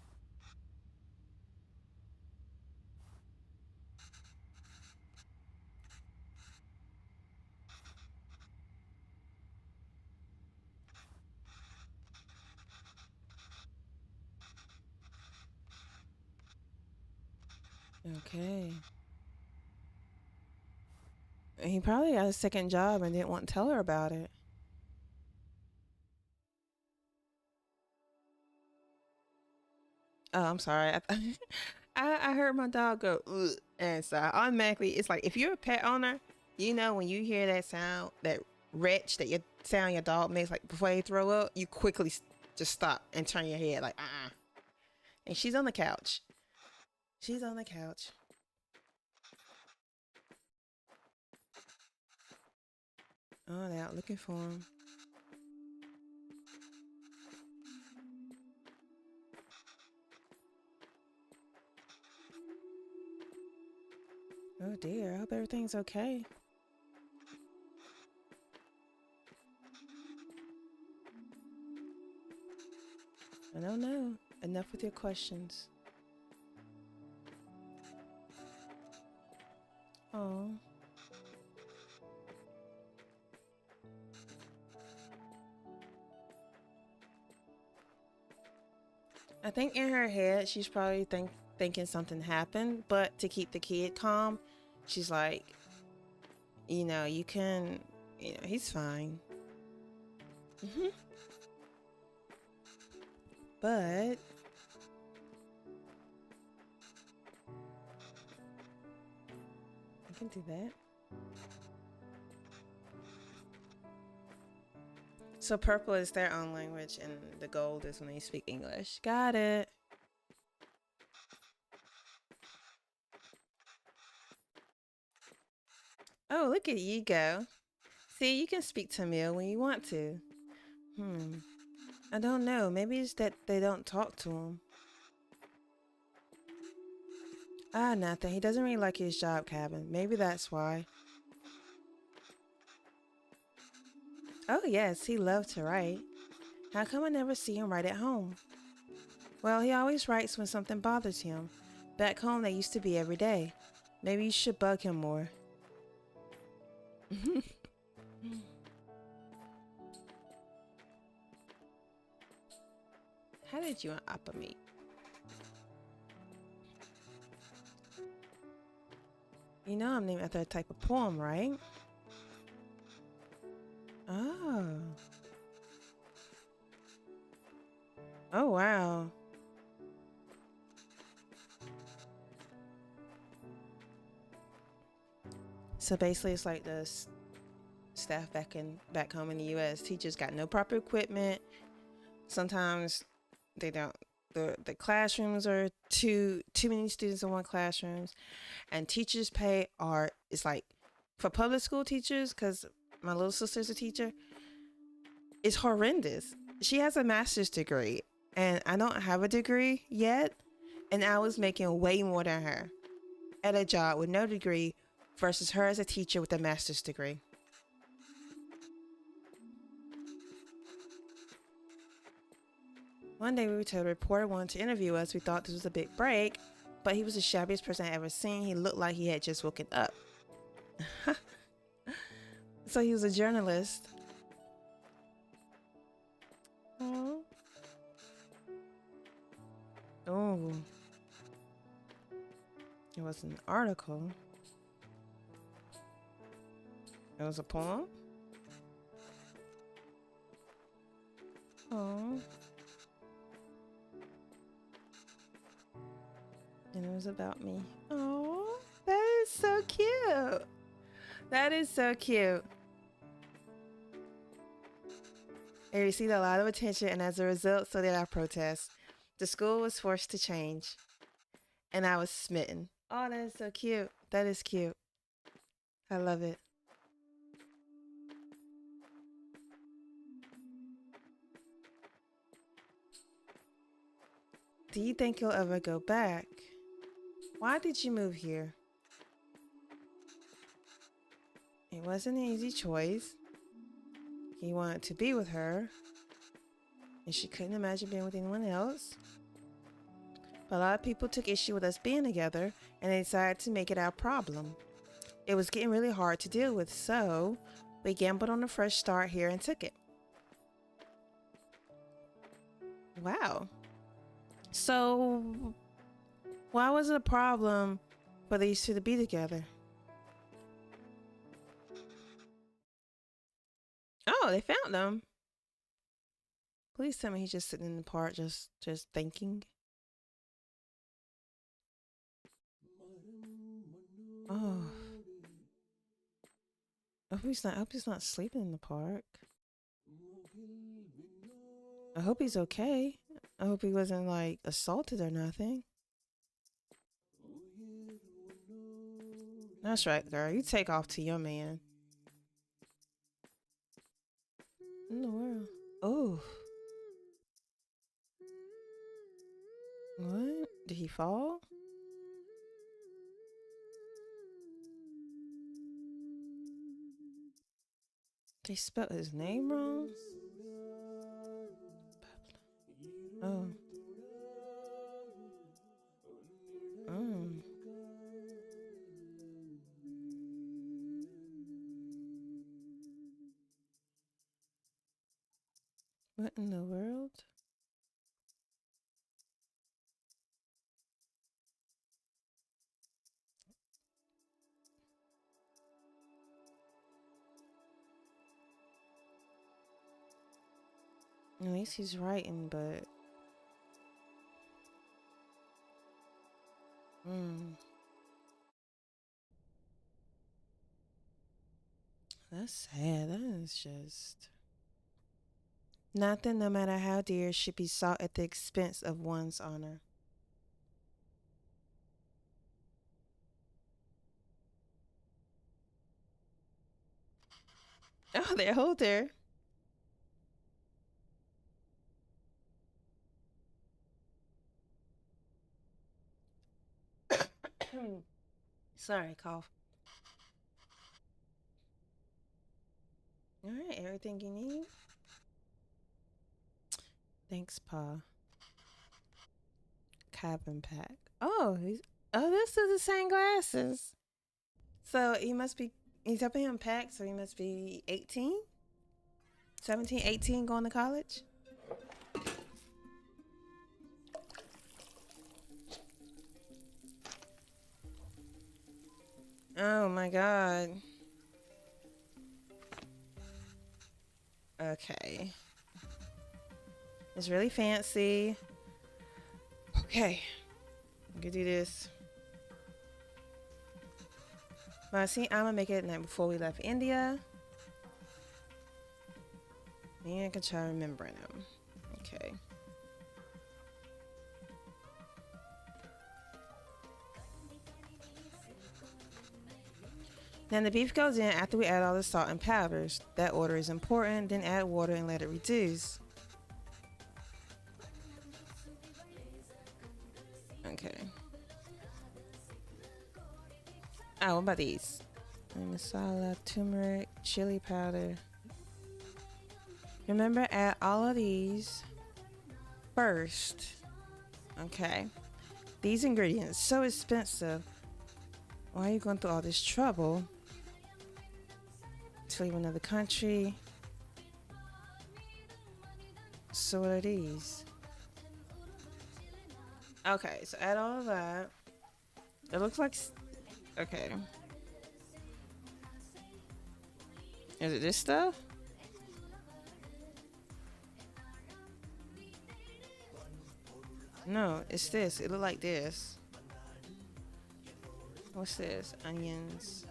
Okay. He probably got a second job and didn't want to tell her about it. Oh, I'm sorry. I heard my dog go, ugh, and so automatically it's like if you're a pet owner, when you hear that sound, that retch that your sound your dog makes, like before they throw up, you quickly just stop and turn your head like, And she's on the couch. She's on the couch. Oh, they're out looking for him. Oh dear. I hope everything's okay. I don't know. Enough with your questions. Oh. I think in her head she's probably thinking something happened, but to keep the kid calm, she's like, you can, he's fine. Hmm. But I can do that. So purple is their own language, and the gold is when they speak English. Got it. Oh, look at you go. See, you can speak Tamil when you want to. Hmm. I don't know. Maybe it's that they don't talk to him. Ah, nothing. He doesn't really like his job, Cabin. Maybe that's why. Oh, yes, he loved to write. How come I never see him write at home? Well, he always writes when something bothers him. Back home, they used to be every day. Maybe you should bug him more. How did you and Appa meet? You know I'm named after a type of poem, right? Oh. Oh, wow. So basically, it's like the staff back home in the U.S. Teachers got no proper equipment. Sometimes they don't. The classrooms are too many students in one classrooms, and teachers' pay are it's like for public school teachers, because my little sister's a teacher. It's horrendous. She has a master's degree, and I don't have a degree yet, and I was making way more than her at a job with no degree versus her as a teacher with a master's degree. One day we were told a reporter wanted to interview us. We thought this was a big break, but he was the shabbiest person I ever seen. He looked like he had just woken up. So he was a journalist. Oh. Oh. It was an article. It was a poem. Oh. And it was about me. Oh, that is so cute. That is so cute. It received a lot of attention, and as a result, so did our protest. The school was forced to change, and I was smitten. Oh, that is so cute. That is cute. I love it. Do you think you'll ever go back? Why did you move here? It wasn't an easy choice. He wanted to be with her, and she couldn't imagine being with anyone else. But a lot of people took issue with us being together, and they decided to make it our problem. It was getting really hard to deal with, so we gambled on a fresh start here and took it. Wow. So, why was it a problem for these two to be together? Oh, they found them. Please tell me he's just sitting in the park, just thinking. Oh, I hope he's not sleeping in the park. I hope he's okay. I hope he wasn't like assaulted or nothing. That's right, girl. You take off to your man. In the world. Oh. What? Did he fall? They spelled his name wrong? Oh. Mm. What in the world? At least he's writing, but... That's sad. That is just... Nothing, no matter how dear, should be sought at the expense of one's honor. Oh, they're older. Sorry, cough. All right, everything you need. Thanks, Pa. cabin pack. Oh, this is the same glasses. So he must be, he's helping him pack, so he must be 18, 17, 18, going to college. Oh my god. Okay. It's really fancy. Okay. We can do this. But I see I'ma make it night before we left India. And I can try remembering them. Okay. Then the beef goes in after we add all the salt and powders. That order is important. Then add water and let it reduce. Okay. Oh, what about these? Masala, turmeric, chili powder. Remember, add all of these first. Okay. These ingredients, so expensive. Why are you going through all this trouble to leave another country? So what are these? Okay, so add all of that. It looks like, okay. Is it this stuff? No, it's this. It look like this. What's this? Onions,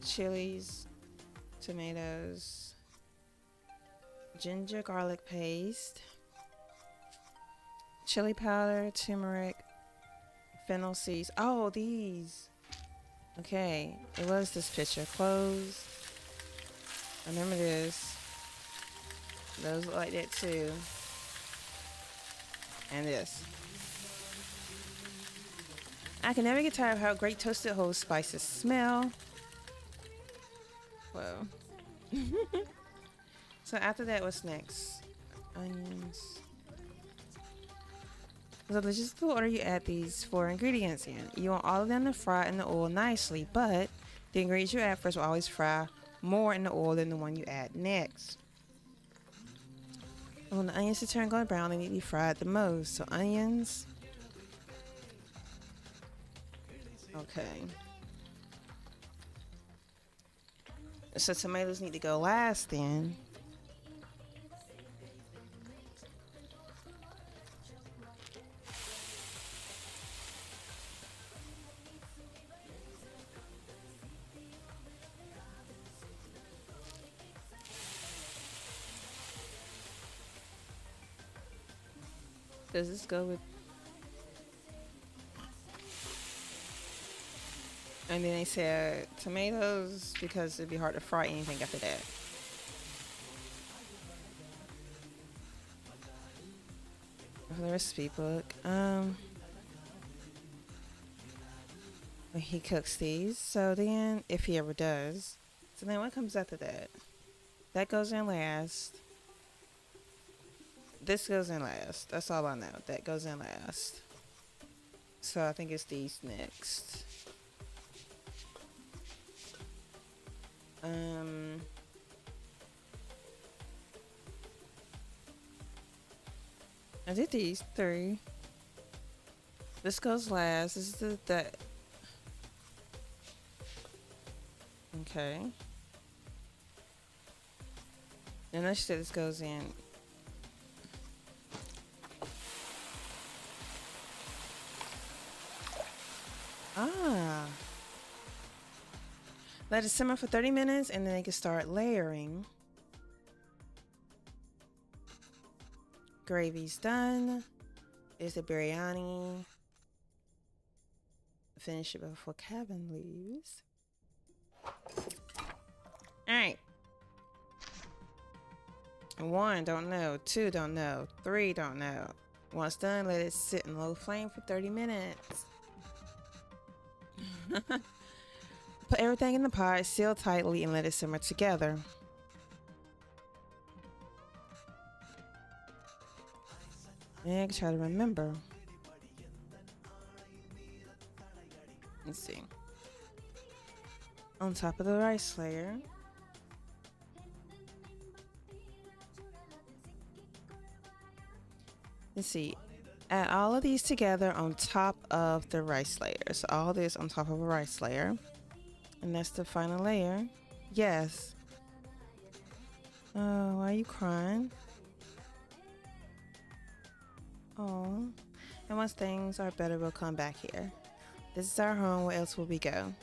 chilies, tomatoes, ginger garlic paste, chili powder, turmeric, fennel seeds. Oh, these. Okay, it was this picture. Clothes. I remember this. Those look like that too. And this. I can never get tired of how great toasted whole spices smell. Whoa. So after that, what's next? Onions. So let's just order you add these 4 ingredients in. You want all of them to fry in the oil nicely, but the ingredients you add first will always fry more in the oil than the one you add next. When the onions to turn golden brown, they need to be fried the most. So onions. Okay. So tomatoes need to go last then. Does this go with? And then they said tomatoes because it'd be hard to fry anything after that. The recipe book. He cooks these. So then, if he ever does, so then what comes after that? That goes in last. This goes in last. That's all I know. That goes in last. So I think it's these next. I did these 3. This goes last. This is that. Okay. And let's say this goes in. Ah. Let it simmer for 30 minutes and then they can start layering. Gravy's done. There's the biryani. Finish it before Kevin leaves. Alright. 1, don't know. 2, don't know. 3, don't know. Once done, let it sit in low flame for 30 minutes. Put everything in the pot, seal tightly, and let it simmer together. And try to remember. Let's see. On top of the rice layer. Let's see. Add all of these together on top of the rice layer. So all this on top of a rice layer. And that's the final layer. Yes. Oh, why are you crying? Oh. And once things are better, we'll come back here. This is our home. Where else will we go?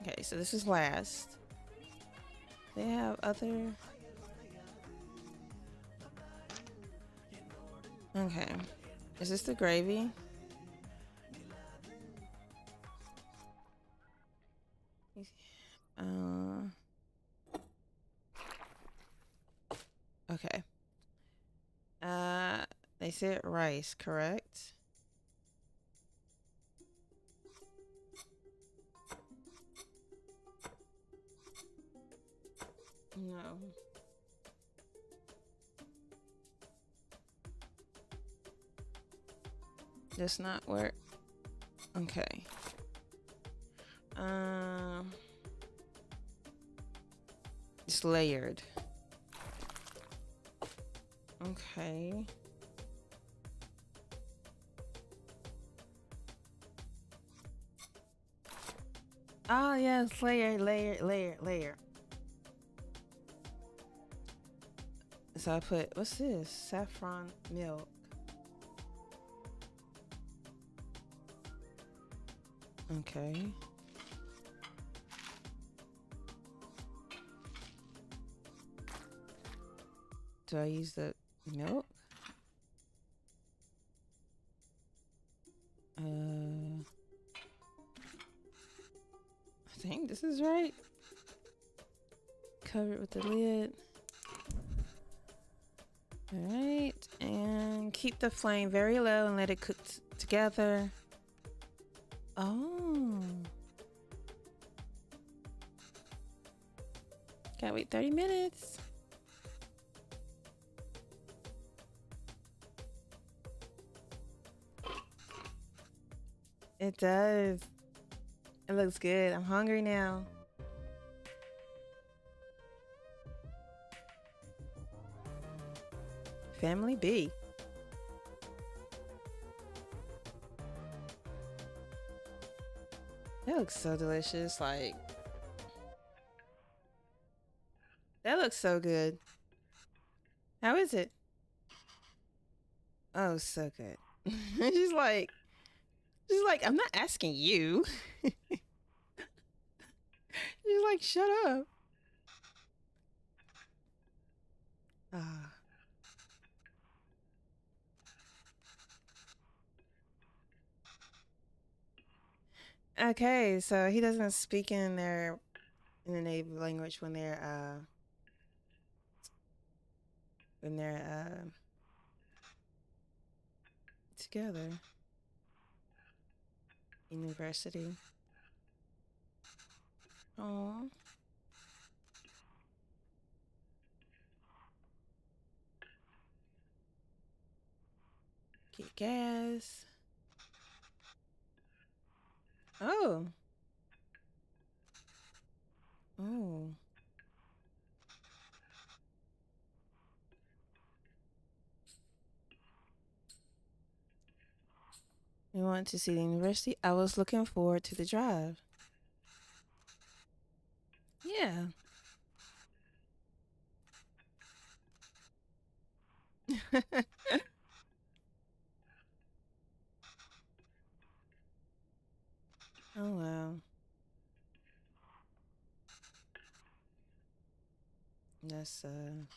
Okay, so this is last. They have other... Okay. Is this the gravy? Okay. They said rice, correct? No. Does not work. Okay. It's layered. Okay. Oh yes, layer. So I put, what's this? Saffron milk. Okay. Do I use the milk? I think this is right. Cover it with the lid. Alright, and keep the flame very low and let it cook together. Oh. Gotta wait 30 minutes. It does. It looks good. I'm hungry now. Family B. That looks so delicious. Like, that looks so good. How is it? Oh, so good. She's like, I'm not asking you. She's like, shut up. Ah. Okay, so he doesn't speak in the native language when they're together. University. Oh. Get gas. Oh. Oh. We want to see the university. I was looking forward to the drive. Yeah. Oh wow. That's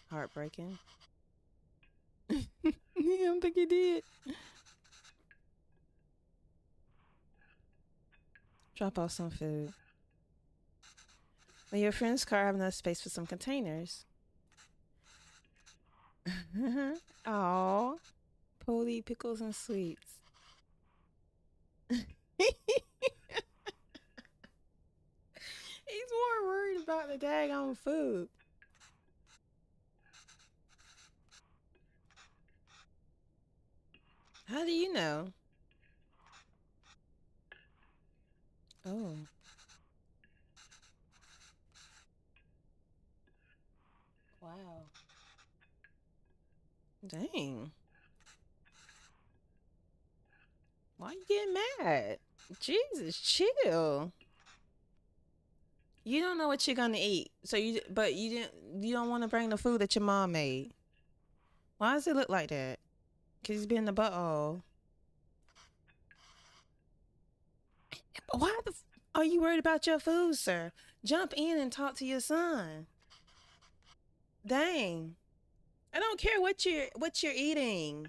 heartbreaking. I don't think he did. Drop off some food. Will your friend's car have enough space for some containers? Aw. Polly, pickles, and sweets. He's more worried about the daggone food. How do you know? Oh, wow. Dang. Why you getting mad? Jesus, chill. You don't know what you're gonna eat, so you don't want to bring the food that your mom made. Why does it look like that? Cause he's been in the butthole. But why are you worried about your food, sir? Jump in and talk to your son. Dang. I don't care what you're eating.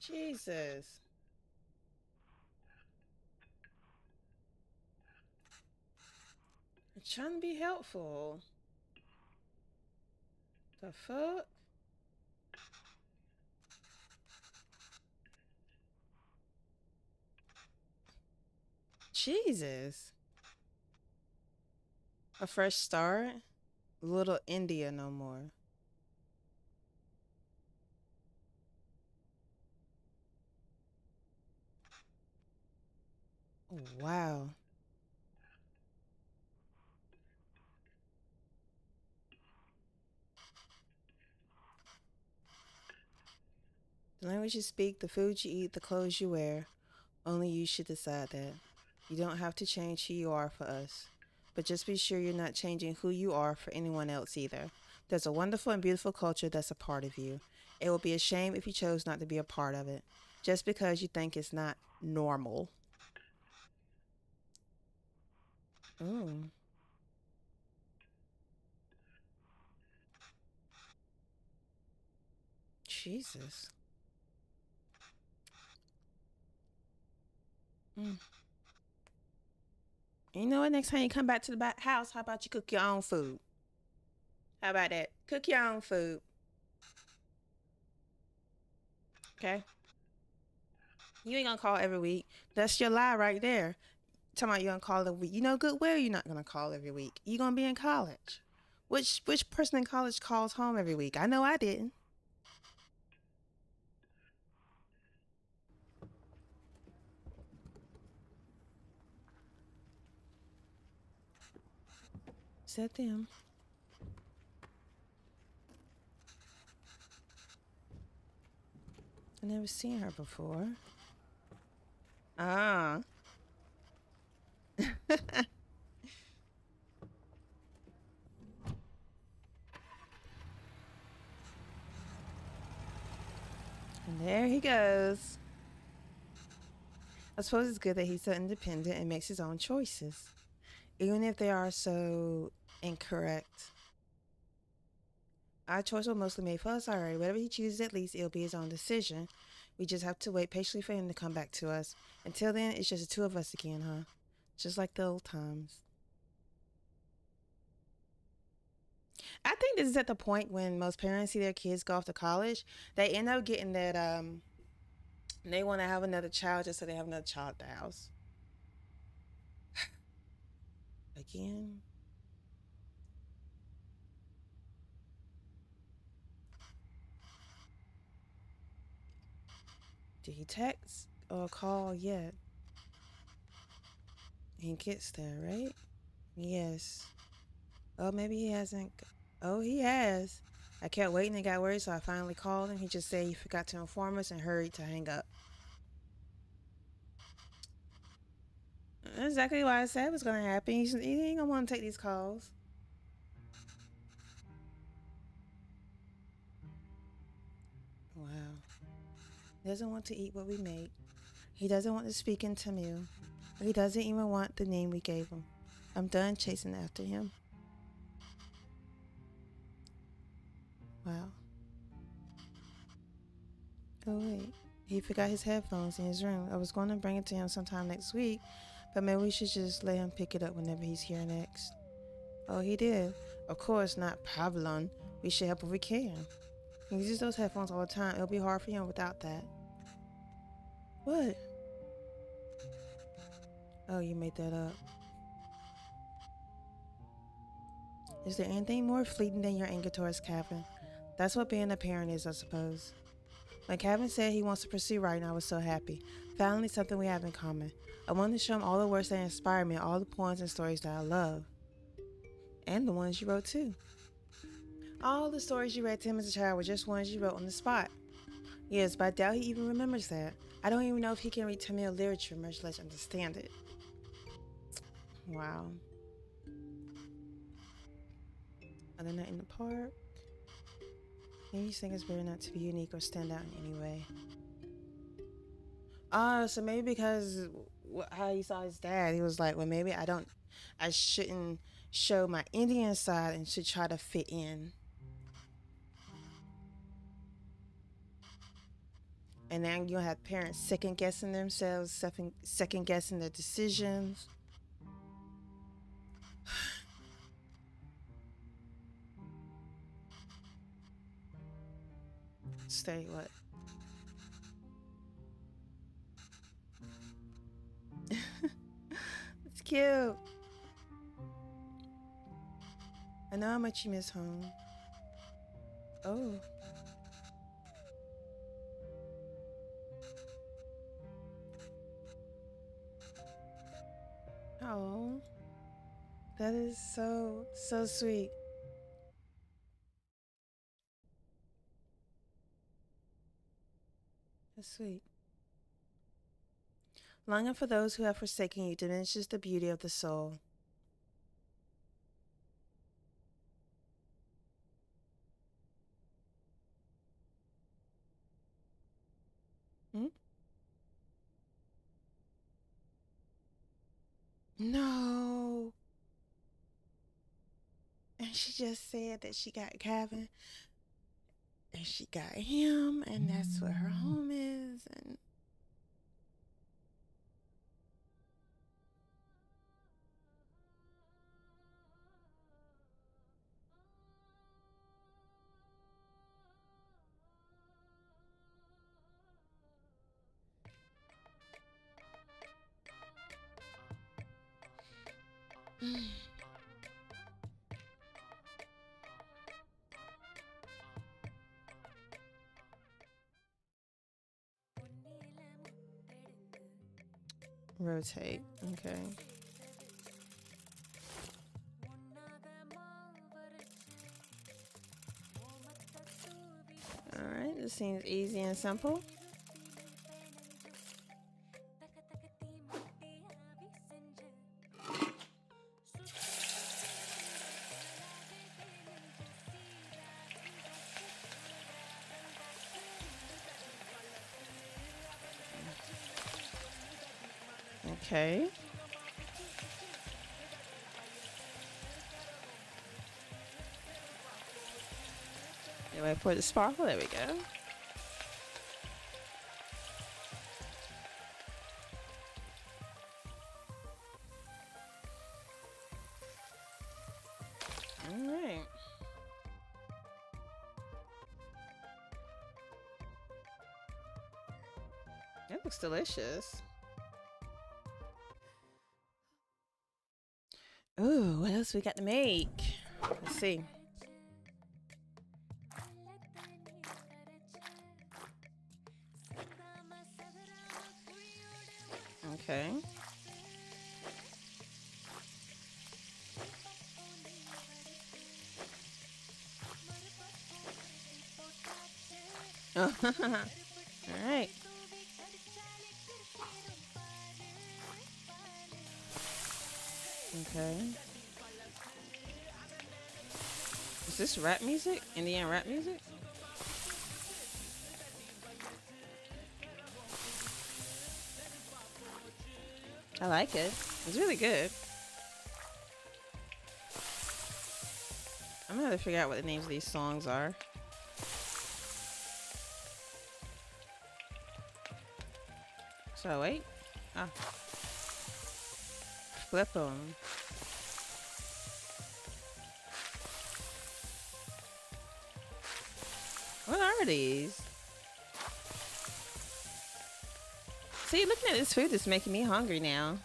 Jesus. I'm trying to be helpful. The fuck? Jesus. A fresh start? Little India no more. Wow. The language you speak, the food you eat, the clothes you wear, only you should decide that. You don't have to change who you are for us. But just be sure you're not changing who you are for anyone else either. There's a wonderful and beautiful culture that's a part of you. It would be a shame if you chose not to be a part of it, just because you think it's not normal. Oh, Jesus. Mm. You know what? Next time you come back to the house, how about you cook your own food? How about that? Cook your own food. Okay? You ain't gonna call every week. That's your lie right there. Talking about you gonna call every week. You know good well you're not gonna call every week. You gonna be in college. Which person in college calls home every week? I know I didn't. Said them. I never seen her before. Ah. And there he goes. I suppose it's good that he's so independent and makes his own choices, even if they are so incorrect. Our choice will mostly made for us already. Whatever he chooses, at least it'll be his own decision. We just have to wait patiently for him to come back to us. Until then, it's just the two of us again, huh? Just like the old times. I think this is at the point when most parents see their kids go off to college. They end up getting that they want to have another child just so they have another child at the house. Again, did he text or call yet? He gets there, right? Yes. Oh, maybe he hasn't. Oh, he has. I kept waiting and got worried, so I finally called him. He just said he forgot to inform us and hurried to hang up. That's exactly what I said was going to happen. He ain't going to want to take these calls. Wow. He doesn't want to eat what we make. He doesn't want to speak in Tamil. He doesn't even want the name we gave him. I'm done chasing after him. Wow. Oh, wait. He forgot his headphones in his room. I was going to bring it to him sometime next week, but maybe we should just let him pick it up whenever he's here next. Oh, he did. Of course, not Pavlon. We should help if we can. He uses those headphones all the time. It'll be hard for him without that. What? Oh, you made that up. Is there anything more fleeting than your anger towards Kevin? That's what being a parent is, I suppose. When Kevin said he wants to pursue writing, I was so happy. Finally, something we have in common. I wanted to show him all the works that inspire me, all the poems and stories that I love. And the ones you wrote too. All the stories you read to him as a child were just ones you wrote on the spot. Yes, but I doubt he even remembers that. I don't even know if he can read Tamil literature, much less understand it. Wow. Other night in the park. Maybe you think it's better not to be unique or stand out in any way. So maybe because how he saw his dad, he was like, well, maybe I shouldn't show my Indian side and should try to fit in. And now you'll have parents second guessing themselves, second guessing their decisions. Stay what? It's cute. I know how much you miss home. Oh. Oh. That is so sweet. That's sweet. Longing for those who have forsaken you diminishes the beauty of the soul. Hmm? No. And she just said that she got Kevin and she got him and that's where her home is and rotate. Okay. Alright, this seems easy and simple. Okay. Wait for the sparkle. There we go. All right. That looks delicious. Ooh, what else we got to make? Let's see. Okay. All right. Okay. Is this rap music? Indian rap music? I like it. It's really good. I'm gonna have to figure out what the names of these songs are. So wait. Ah. Flip them. What are these? See, looking at this food is making me hungry now.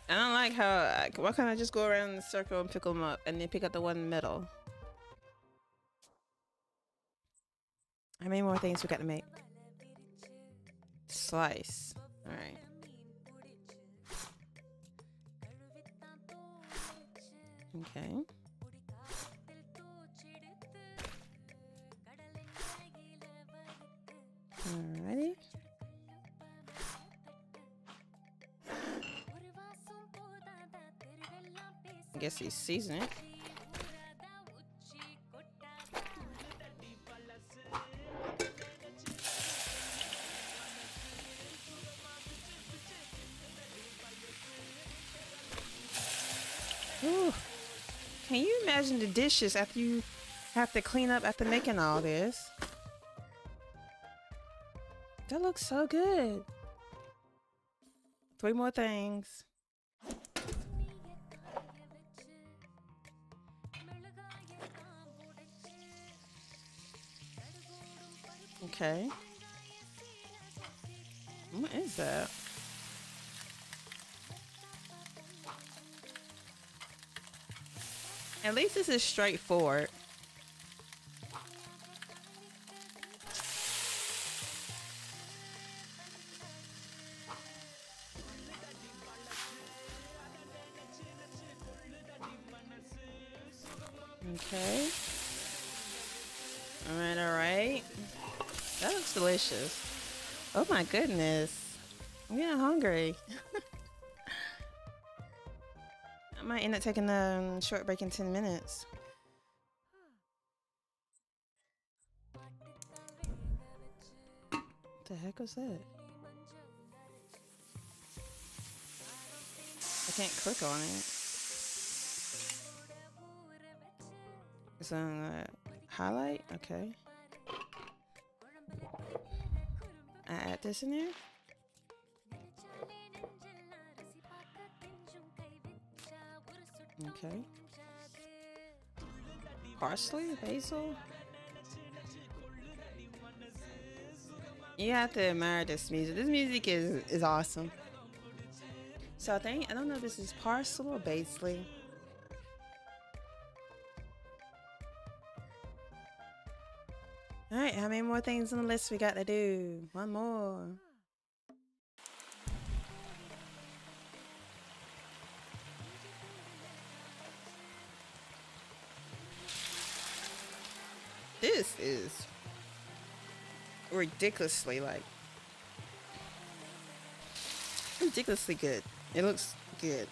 I don't like how. Why can't I just go around in the circle and pick them up, and then pick up the one in the middle? How many more things we got to make? Slice. All right. Okay. Alrighty. I guess he's seasoning it. Ooh. Can you imagine the dishes after you have to clean up after making all this? That looks so good. 3 more things. Okay. What is that? At least this is straightforward. Okay. Alright, alright. That looks delicious. Oh my goodness. I'm getting hungry. I might end up taking a short break in 10 minutes. What the heck was that? I can't click on it. It's on highlight? Okay. I add this in there? Okay. Parsley, basil. You have to admire this music. This music is awesome. So I don't know if this is parsley or basil. Alright, how many more things on the list we got to do? One more. This is ridiculously ridiculously good. It looks good.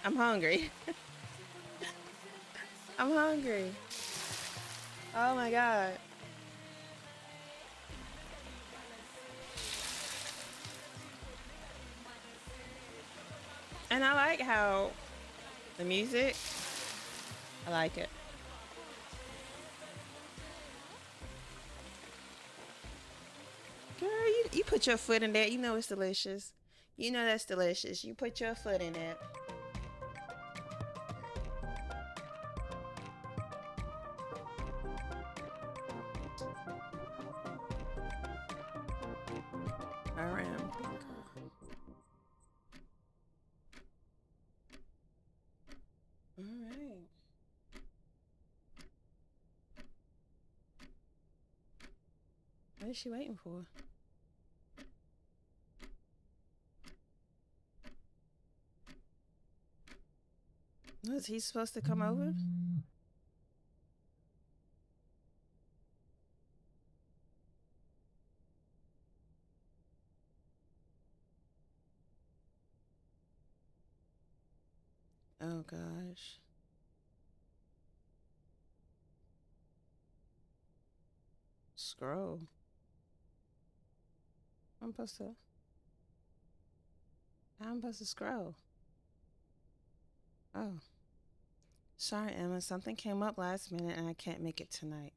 I'm hungry. I'm hungry. Oh my god. And I like how the music, I like it. Girl, you put your foot in that. You know it's delicious. You know that's delicious. You put your foot in it. Around. All right. What is she waiting for? Was he supposed to come over? Oh gosh. Scroll. I'm supposed to scroll. Oh. Sorry, Emma. Something came up last minute and I can't make it tonight.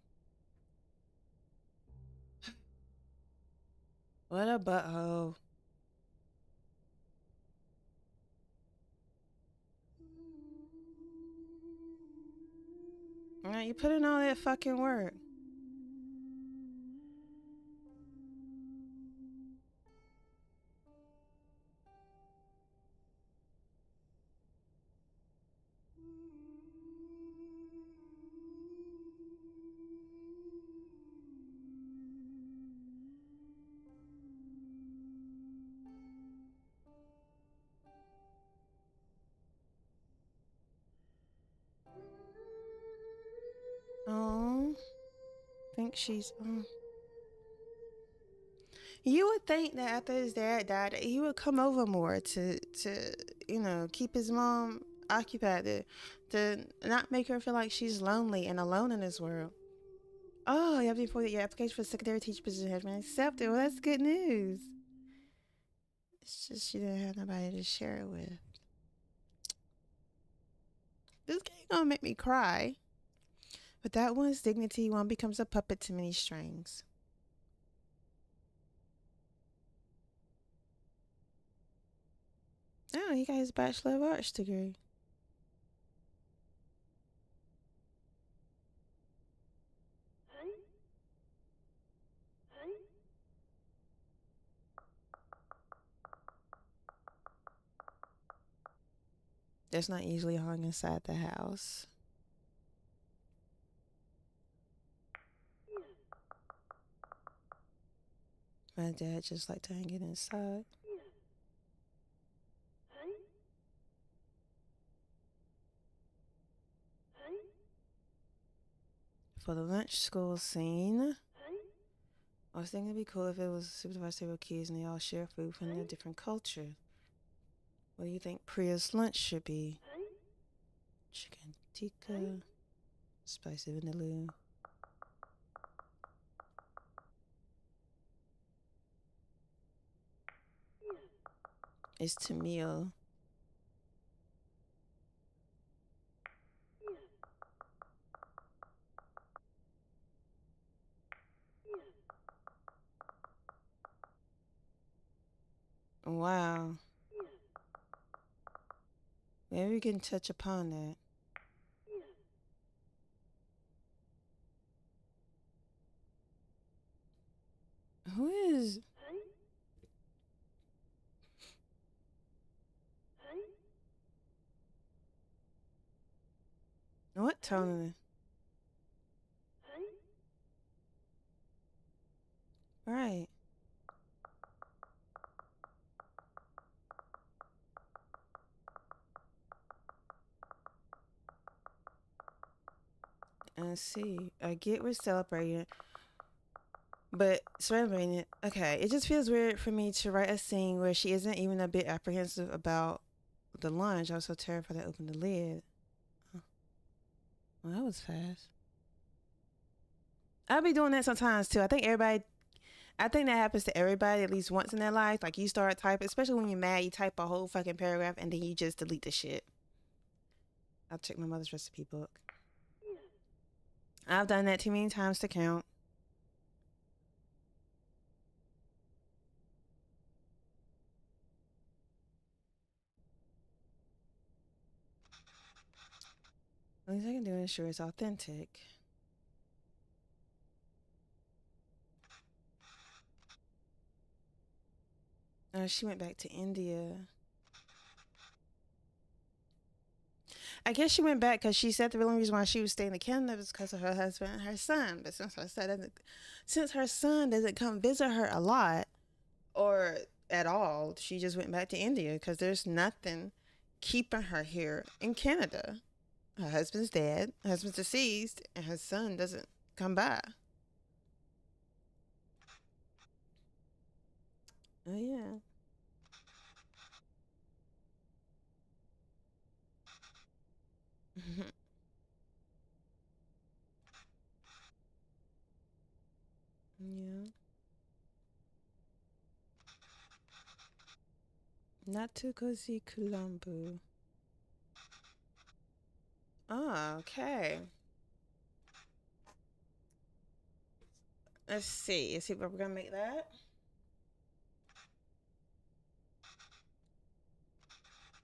What a butthole. You put in all that fucking work. she's. You would think that after his dad died, that he would come over more to keep his mom occupied, to not make her feel like she's lonely and alone in this world. Oh, you have to your application for the secondary teacher position has been accepted. Well, that's good news. It's just she didn't have nobody to share it with. This game gonna make me cry. Without one's dignity, one becomes a puppet to many strings. Oh, he got his Bachelor of Arts degree. That's not easily hung inside the house. My dad just liked to hang it inside. For the lunch school scene, I was thinking it'd be cool if it was supervised several kids and they all share food from their different culture. What do you think Priya's lunch should be? Chicken tikka, spicy vanilla. It's Tamil. Wow. Maybe we can touch upon that. Who is? What tone? Right. And see, I get we're celebrating, but celebrating it, okay, it just feels weird for me to write a scene where she isn't even a bit apprehensive about the lunch. I was so terrified to open the lid. Oh, well, that was fast. I'll be doing that sometimes too. I think that happens to everybody at least once in their life. Like you start typing, especially when you're mad, you type a whole fucking paragraph and then you just delete the shit. I'll check my mother's recipe book. I've done that too many times to count. At least I can do it, ensure it's authentic. She went back to India. I guess she went back because she said the real reason why she was staying in Canada was because of her husband and her son. But since her son doesn't come visit her a lot or at all, she just went back to India because there's nothing keeping her here in Canada. Her husband's dead, her husband's deceased, and her son doesn't come by. Oh yeah. Yeah. Natukosi Kulambu. Oh, okay. Let's see. Let's see what we're gonna make that.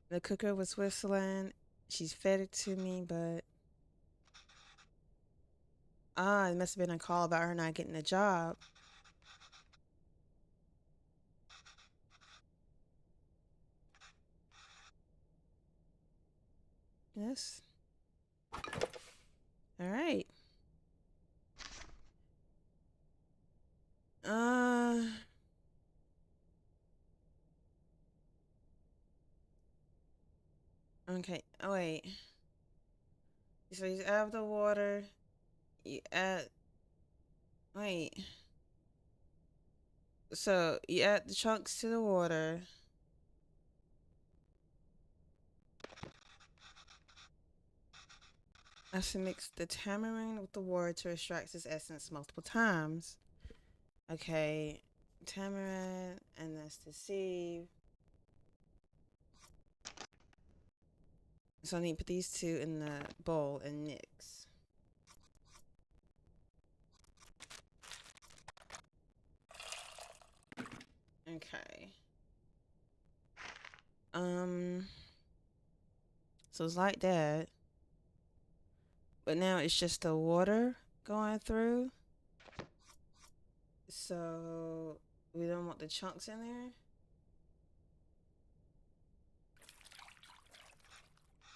The cooker was whistling. She's fed it to me, but it must have been a call about her not getting a job. Yes. All right. Uh. Okay. Oh wait. So he's out of the water. You add Wait. So you add the chunks to the water. I should mix the tamarind with the water to extract its essence multiple times. Okay, tamarind, and that's the seed. So I need to put these two in the bowl and mix. Okay. So it's like that. But now it's just the water going through. So we don't want the chunks in there.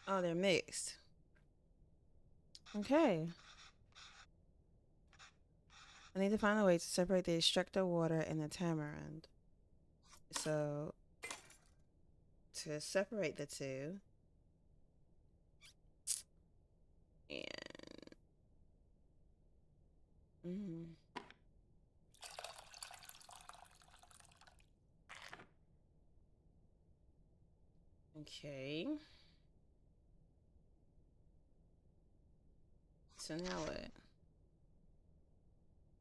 Oh, they're mixed. Okay. I need to find a way to separate the extractor water and the tamarind. So to separate the two, and okay. So now what?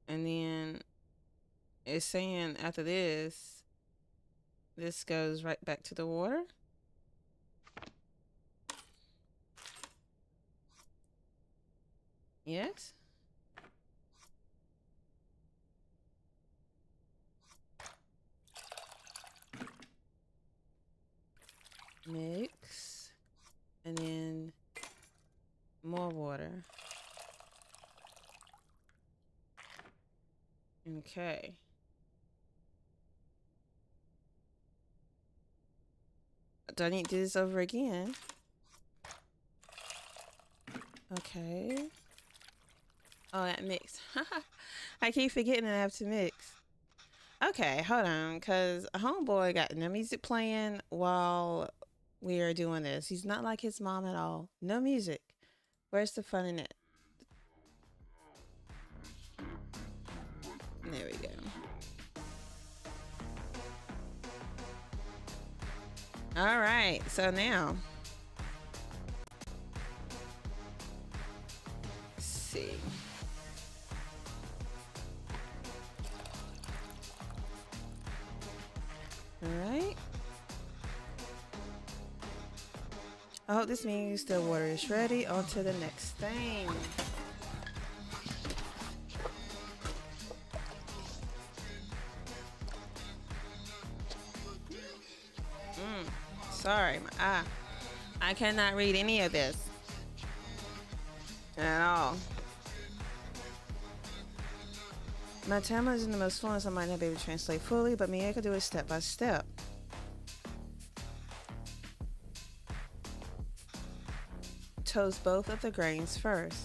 And then it's saying after this goes right back to the water. Yes. Mix. And then more water. Okay. Do I need to do this over again? Okay. Oh, that mix. I keep forgetting that I have to mix. Okay, hold on, because a homeboy got no music playing while we are doing this. He's not like his mom at all. No music. Where's the fun in it? There we go. All right, so now. Let's see. All right. I hope this means the water is ready. On to the next thing. Sorry, my eye. I cannot read any of this at all. My timeline isn't the most fluent, so I might not be able to translate fully, but maybe I could do it step by step. Toast both of the grains first.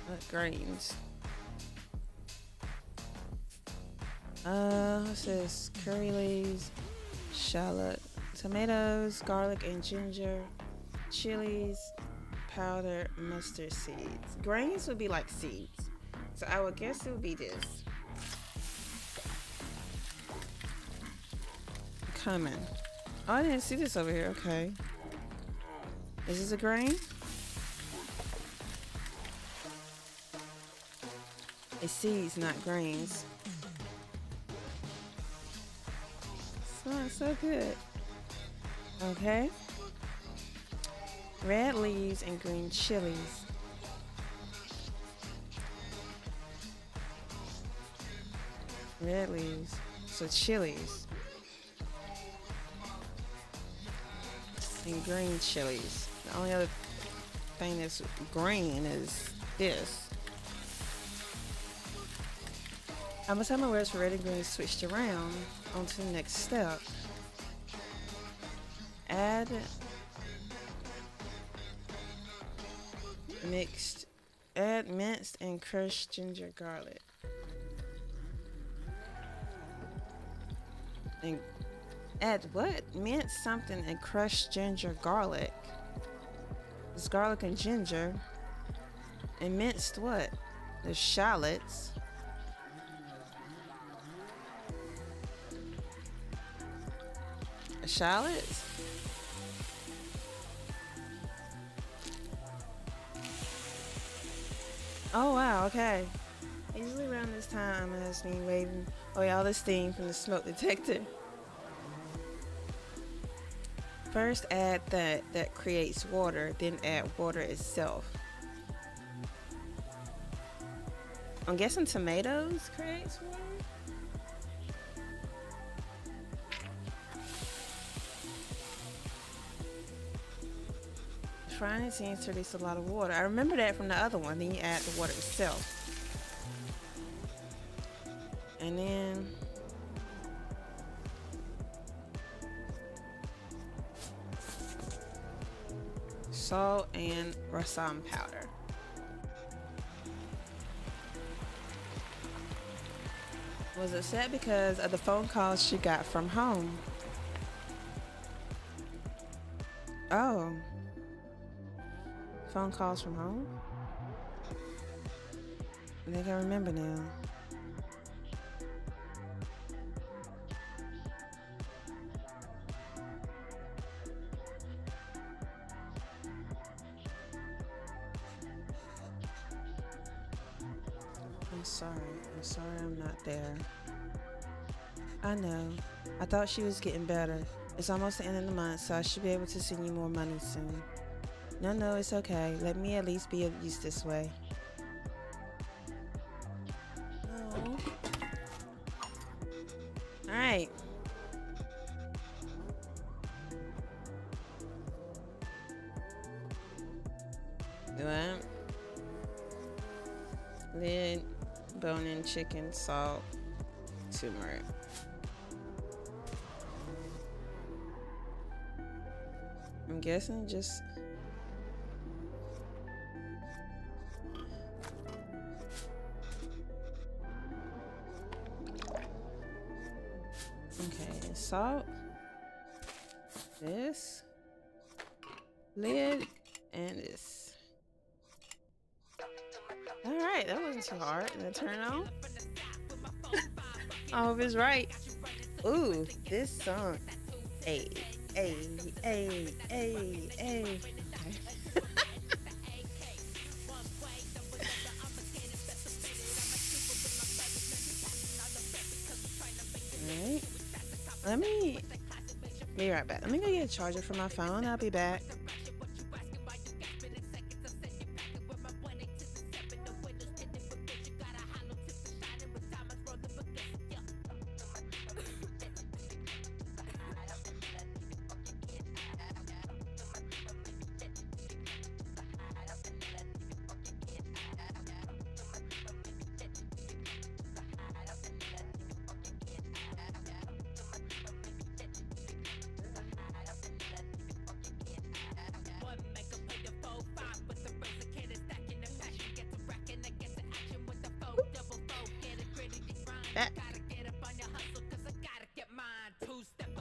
What grains? What's this? Curry leaves, shallot, tomatoes, garlic and ginger, chilies, powdered mustard seeds. Grains would be like seeds. So I would guess it would be this. Coming. Oh, I didn't see this over here. Okay. Is this a grain? It's seeds, not grains. Smells so good. Okay. Red leaves and green chilies. Red leaves. So chilies. And green chilies. The only other thing that's green is this. I'm gonna tell my words for red and green switched around. On to the next step. Add minced and crushed ginger garlic. And add what? Minced something and crushed ginger garlic. It's garlic and ginger. And minced what? The shallots. Shallots? Oh wow, okay. Usually around this time as me waving away all the steam from the smoke detector. First add that creates water, then add water itself. I'm guessing tomatoes creates water? Frying it seems to release a lot of water. I remember that from the other one. Then you add the water itself. And then salt and rasam powder. Was upset because of the phone calls she got from home. Oh. Phone calls from home? I think I remember now. I'm sorry. I'm sorry I'm not there. I know. I thought she was getting better. It's almost the end of the month, so I should be able to send you more money soon. No, it's okay. Let me at least be of use this way. Oh. Alright. What? Lid, bone-in chicken, salt, turmeric. I'm guessing just... Okay, salt, this, lid, and this. Alright, that wasn't too hard. Gonna turn it on. I hope it's right. Ooh, this song. Hey. Alright. Let me be right back. Let me go get a charger for my phone. I'll be back.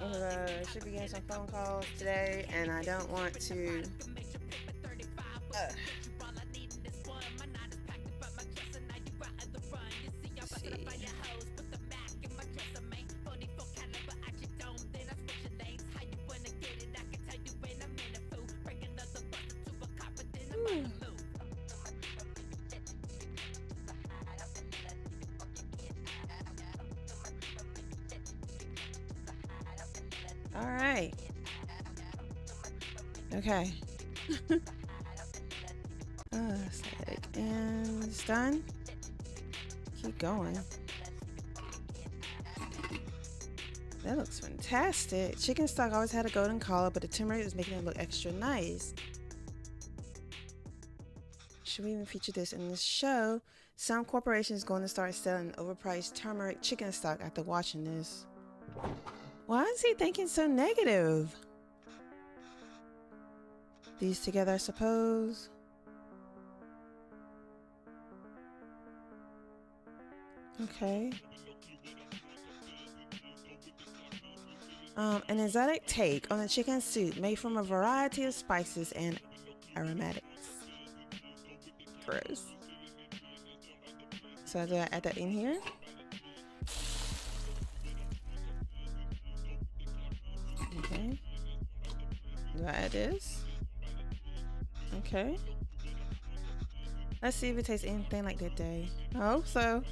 I should be getting some phone calls today, and I don't want to. All right. Okay. And it's done. Keep going. That looks fantastic. Chicken stock always had a golden color, but the turmeric is making it look extra nice. Should we even feature this in this show? Some corporation is going to start selling overpriced turmeric chicken stock after watching this. Why is he thinking so negative? These together, I suppose. Okay. An exotic take on a chicken soup made from a variety of spices and aromatics. Gross. So do I add that in here? Okay. Do I add this? Okay. Let's see if it tastes anything like that day. I hope so.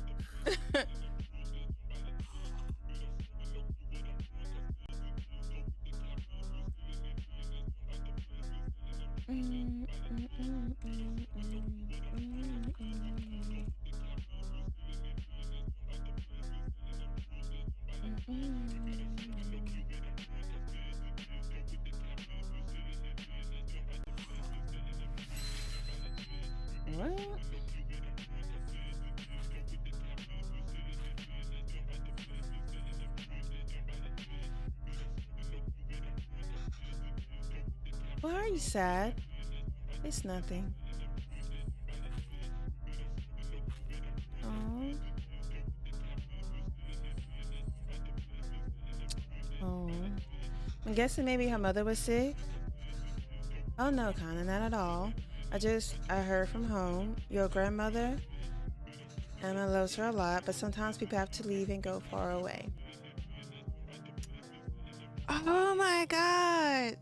What? Why are you sad? It's nothing. Oh. Oh. I'm guessing maybe her mother was sick. Oh no, kinda not at all. I heard from home. Your grandmother, Emma loves her a lot, but sometimes people have to leave and go far away. Oh my god!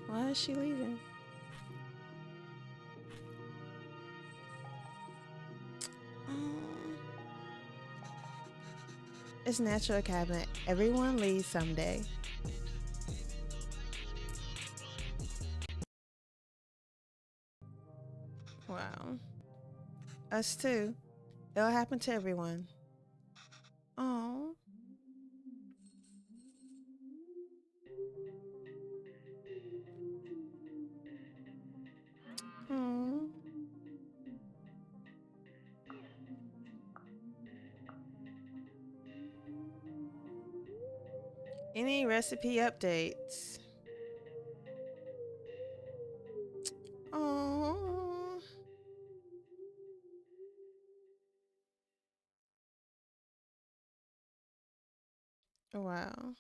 Why is she leaving? It's natural cabinet. Everyone leaves someday. Wow. Us too. It'll happen to everyone. Oh. Oh. Any recipe updates? Oh. Wow.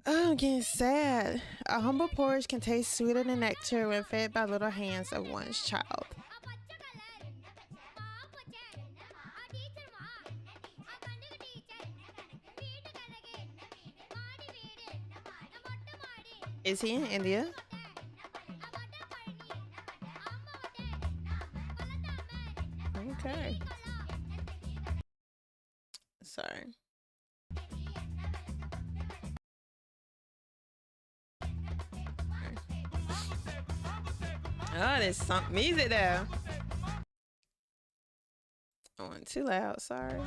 Oh, I'm getting sad. A humble porridge can taste sweeter than nectar when fed by little hands of one's child. Is he in India? Okay. Sorry. Oh, there's some music there. I went too loud, sorry.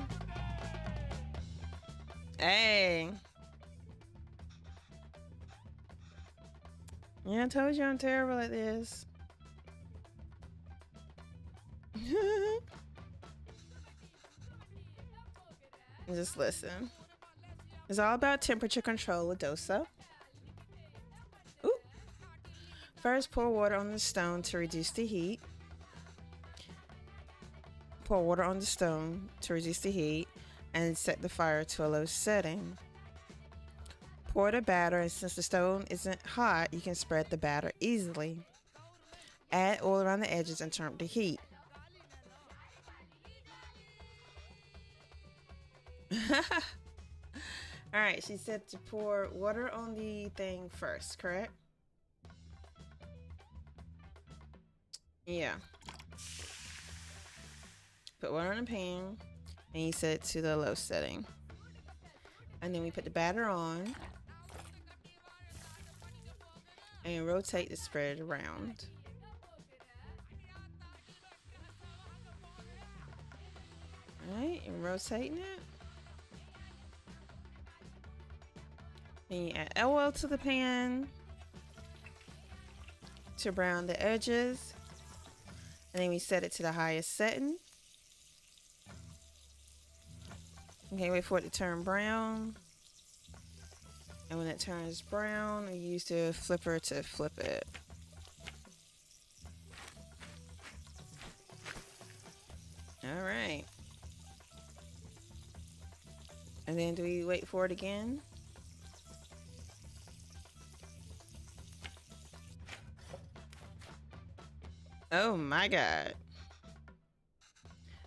Hey. Yeah, I told you I'm terrible at this. Just listen. It's all about temperature control with dosa. Ooh. First, pour water on the stone to reduce the heat. Pour water on the stone to reduce the heat and set the fire to a low setting. Pour the batter, and since the stone isn't hot, you can spread the batter easily. Add oil around the edges and turn up the heat. Alright, she said to pour water on the thing first, correct? Yeah. Put water in a pan and you set it to the low setting. And then we put the batter on and rotate the spread around. Alright, and rotating it. Then you add oil to the pan to brown the edges. And then we set it to the highest setting. Okay, wait for it to turn brown. And when it turns brown, you use the flipper to flip it. Alright. And then do we wait for it again? Oh my god.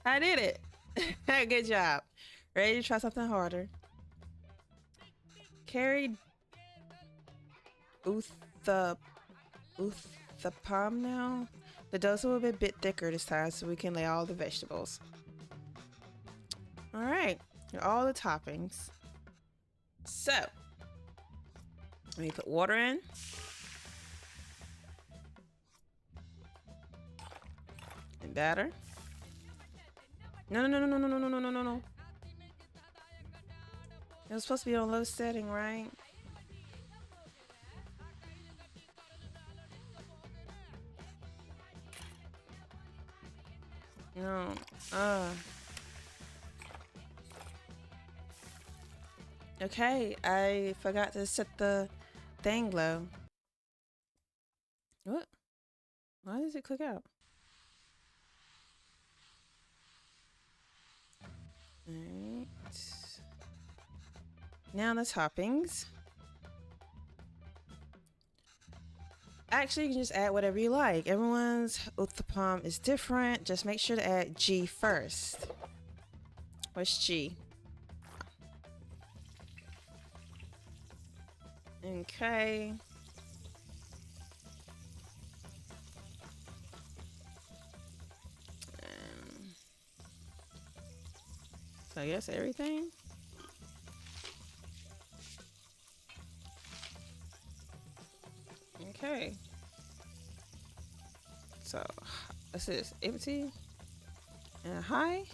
I did it. Good job. Ready to try something harder. Carry the palm now. The dough's a little bit thicker this time so we can lay all the vegetables. All right, all the toppings. So, let me put water in. And batter. No. It was supposed to be on low setting, right? No. Okay, I forgot to set the thing low. What? Why does it click out? Alright. Now the toppings. Actually, you can just add whatever you like. Everyone's uthapam is different. Just make sure to add G first. What's G? Okay. So I guess everything. Okay. So what's this? Empty and high.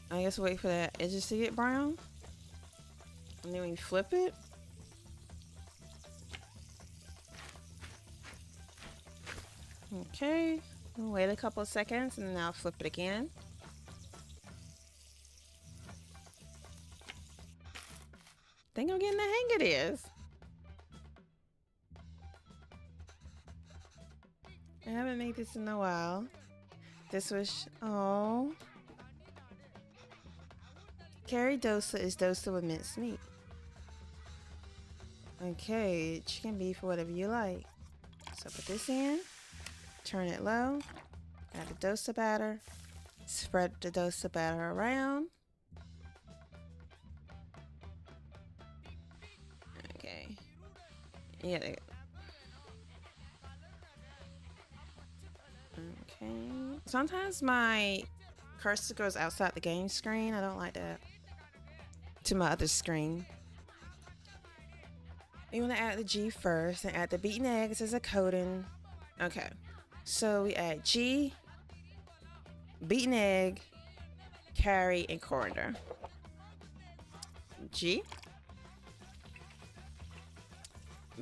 I guess wait for that edges to get brown. And then we flip it. Okay. We'll wait a couple of seconds and then I'll flip it again. Think I'm getting the hang of this. I haven't made this in a while. This was, oh. Curry dosa is dosa with minced meat. Okay, chicken beef, whatever you like. So put this in, turn it low, add the dosa batter, spread the dosa batter around. Okay. Yeah. Okay. Sometimes my cursor goes outside the game screen. I don't like that. To my other screen. You want to add the G first and add the beaten eggs as a coating. Okay. So we add G, beaten egg, curry, and coriander. G,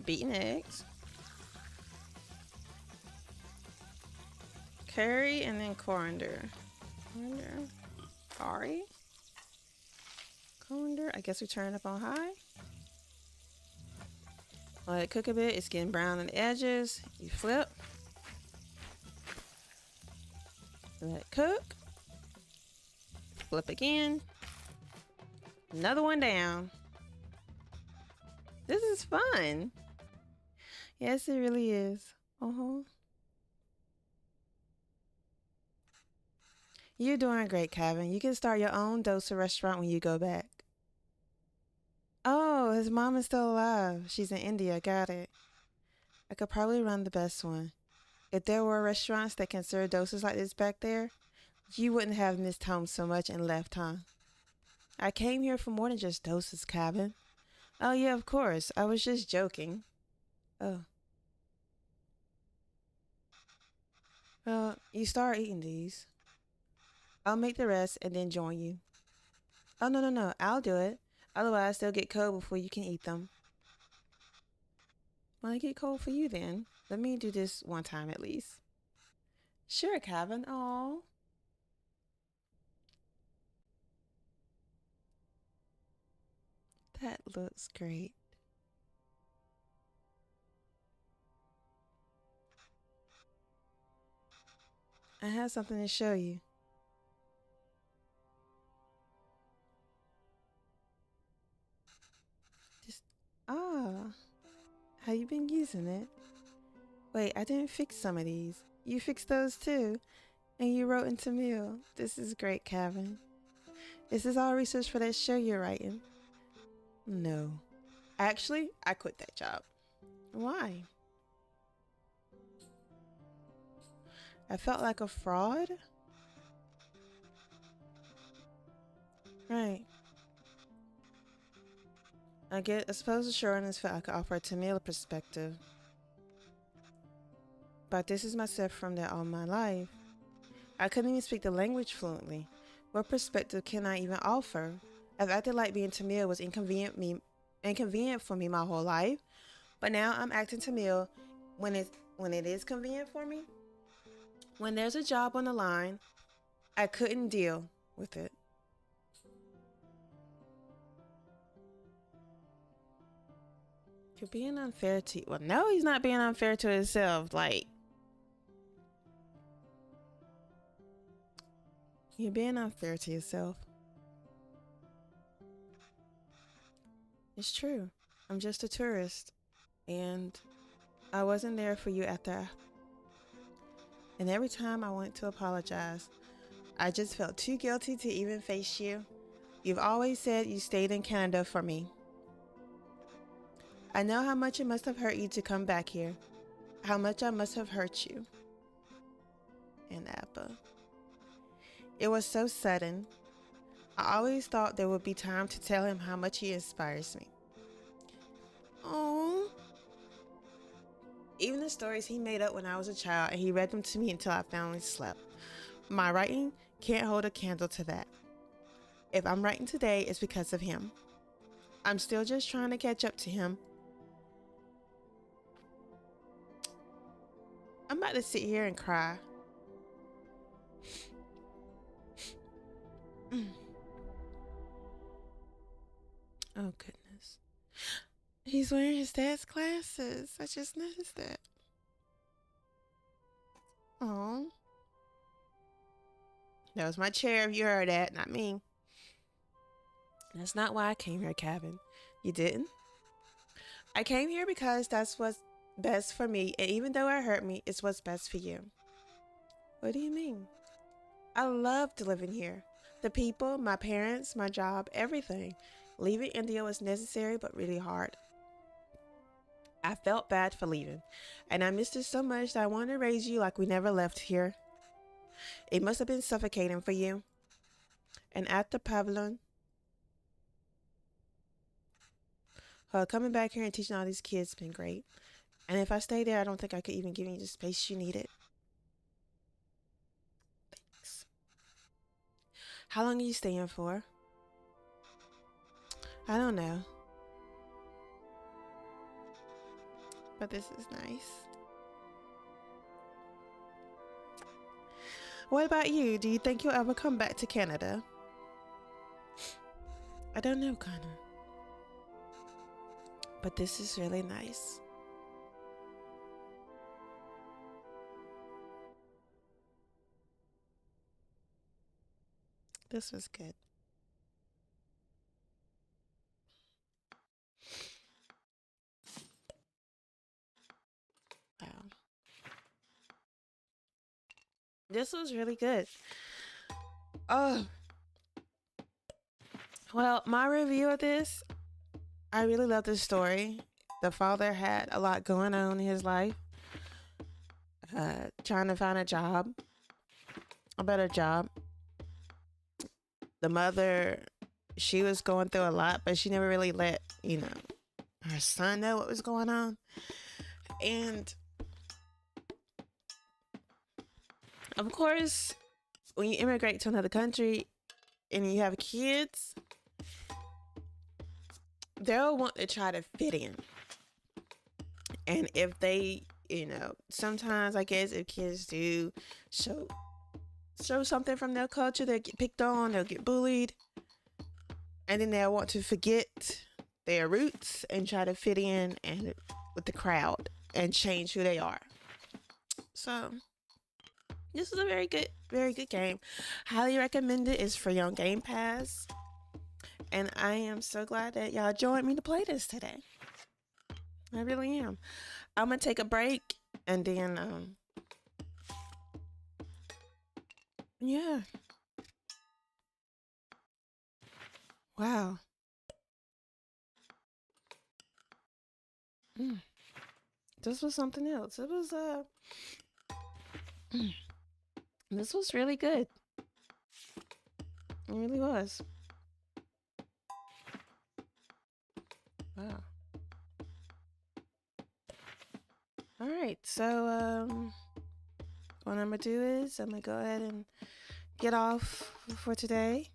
beaten eggs, curry, and then coriander. Coriander. Coriander. I guess we turn it up on high. Let it cook a bit. It's getting brown on the edges. You flip. Let it cook. Flip again. Another one down. This is fun. Yes, it really is. You're doing great, Kevin. You can start your own dosa restaurant when you go back. Oh, his mom is still alive. She's in India. Got it. I could probably run the best one. If there were restaurants that can serve dosas like this back there, you wouldn't have missed home so much and left, huh? I came here for more than just dosas, Kevin. Oh, yeah, of course. I was just joking. Oh. Well, you start eating these. I'll make the rest and then join you. Oh, no. I'll do it. Otherwise, they'll get cold before you can eat them. Well, they get cold for you then. Let me do this one time at least. Sure, Kevin. Aw. That looks great. I have something to show you. Just, how you been using it? Wait, I didn't fix some of these. You fixed those too. And you wrote in Tamil. This is great, Kevin. Is this all research for that show you're writing? No. Actually, I quit that job. Why? I felt like a fraud? Right. I suppose the showrunners felt I could offer a Tamil perspective. But this is myself from there all my life. I couldn't even speak the language fluently. What perspective can I even offer? I've acted like being Tamil was inconvenient for me my whole life, but now I'm acting Tamil when it is convenient for me. When there's a job on the line, I couldn't deal with it. You're being unfair to well, no, he's not being unfair to himself. Like, you're being unfair to yourself. It's true. I'm just a tourist. And I wasn't there for you after. And every time I went to apologize, I just felt too guilty to even face you. You've always said you stayed in Canada for me. I know how much it must have hurt you to come back here. How much I must have hurt you. And Appa. It was so sudden. I always thought there would be time to tell him how much he inspires me. Oh. Even the stories he made up when I was a child, and he read them to me until I finally slept. My writing can't hold a candle to that. If I'm writing today, it's because of him. I'm still just trying to catch up to him. I'm about to sit here and cry. Oh, goodness. He's wearing his dad's glasses. I just noticed that. Oh. That was my chair if you heard that, not me. That's not why I came here, Kevin. You didn't? I came here because that's what's best for me, and even though it hurt me, it's what's best for you. What do you mean? I loved living here. The people, my parents, my job, everything. Leaving India was necessary but really hard. I felt bad for leaving, and I missed it so much that I wanted to raise you like we never left here. It must have been suffocating for you. And at the pavilion, coming back here and teaching all these kids has been great. And if I stay there, I don't think I could even give you the space you needed. Thanks. How long are you staying for? I don't know. But this is nice. What about you? Do you think you'll ever come back to Canada? I don't know, Connor. But this is really nice. This was good. Wow. This was really good. Oh. Well, my review of this, I really love this story. The father had a lot going on in his life. Trying to find a job, a better job. The mother, she was going through a lot, but she never really let, her son know what was going on. And of course, when you immigrate to another country and you have kids, they'll want to try to fit in. And if they, sometimes I guess if kids do show something from their culture, they'll get picked on, they'll get bullied. And then they'll want to forget their roots and try to fit in and with the crowd and change who they are. So this is a very good game. Highly recommend it. It's free on Gamepass. And I am so glad that y'all joined me to play this today. I really am. I'm going to take a break And then yeah. Wow. Mm. This was something else. It was this was really good. It really was. Wow. All right. So what I'm gonna do is I'm gonna go ahead and get off for today.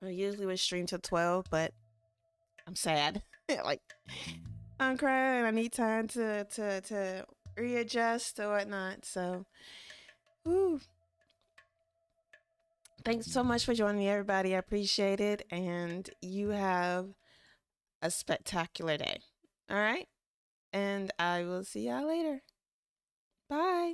I usually would stream till 12, but I'm sad. Like I'm crying. I need time to readjust or whatnot. So, whew. Thanks so much for joining me, everybody. I appreciate it, and you have a spectacular day. All right, and I will see y'all later. Bye.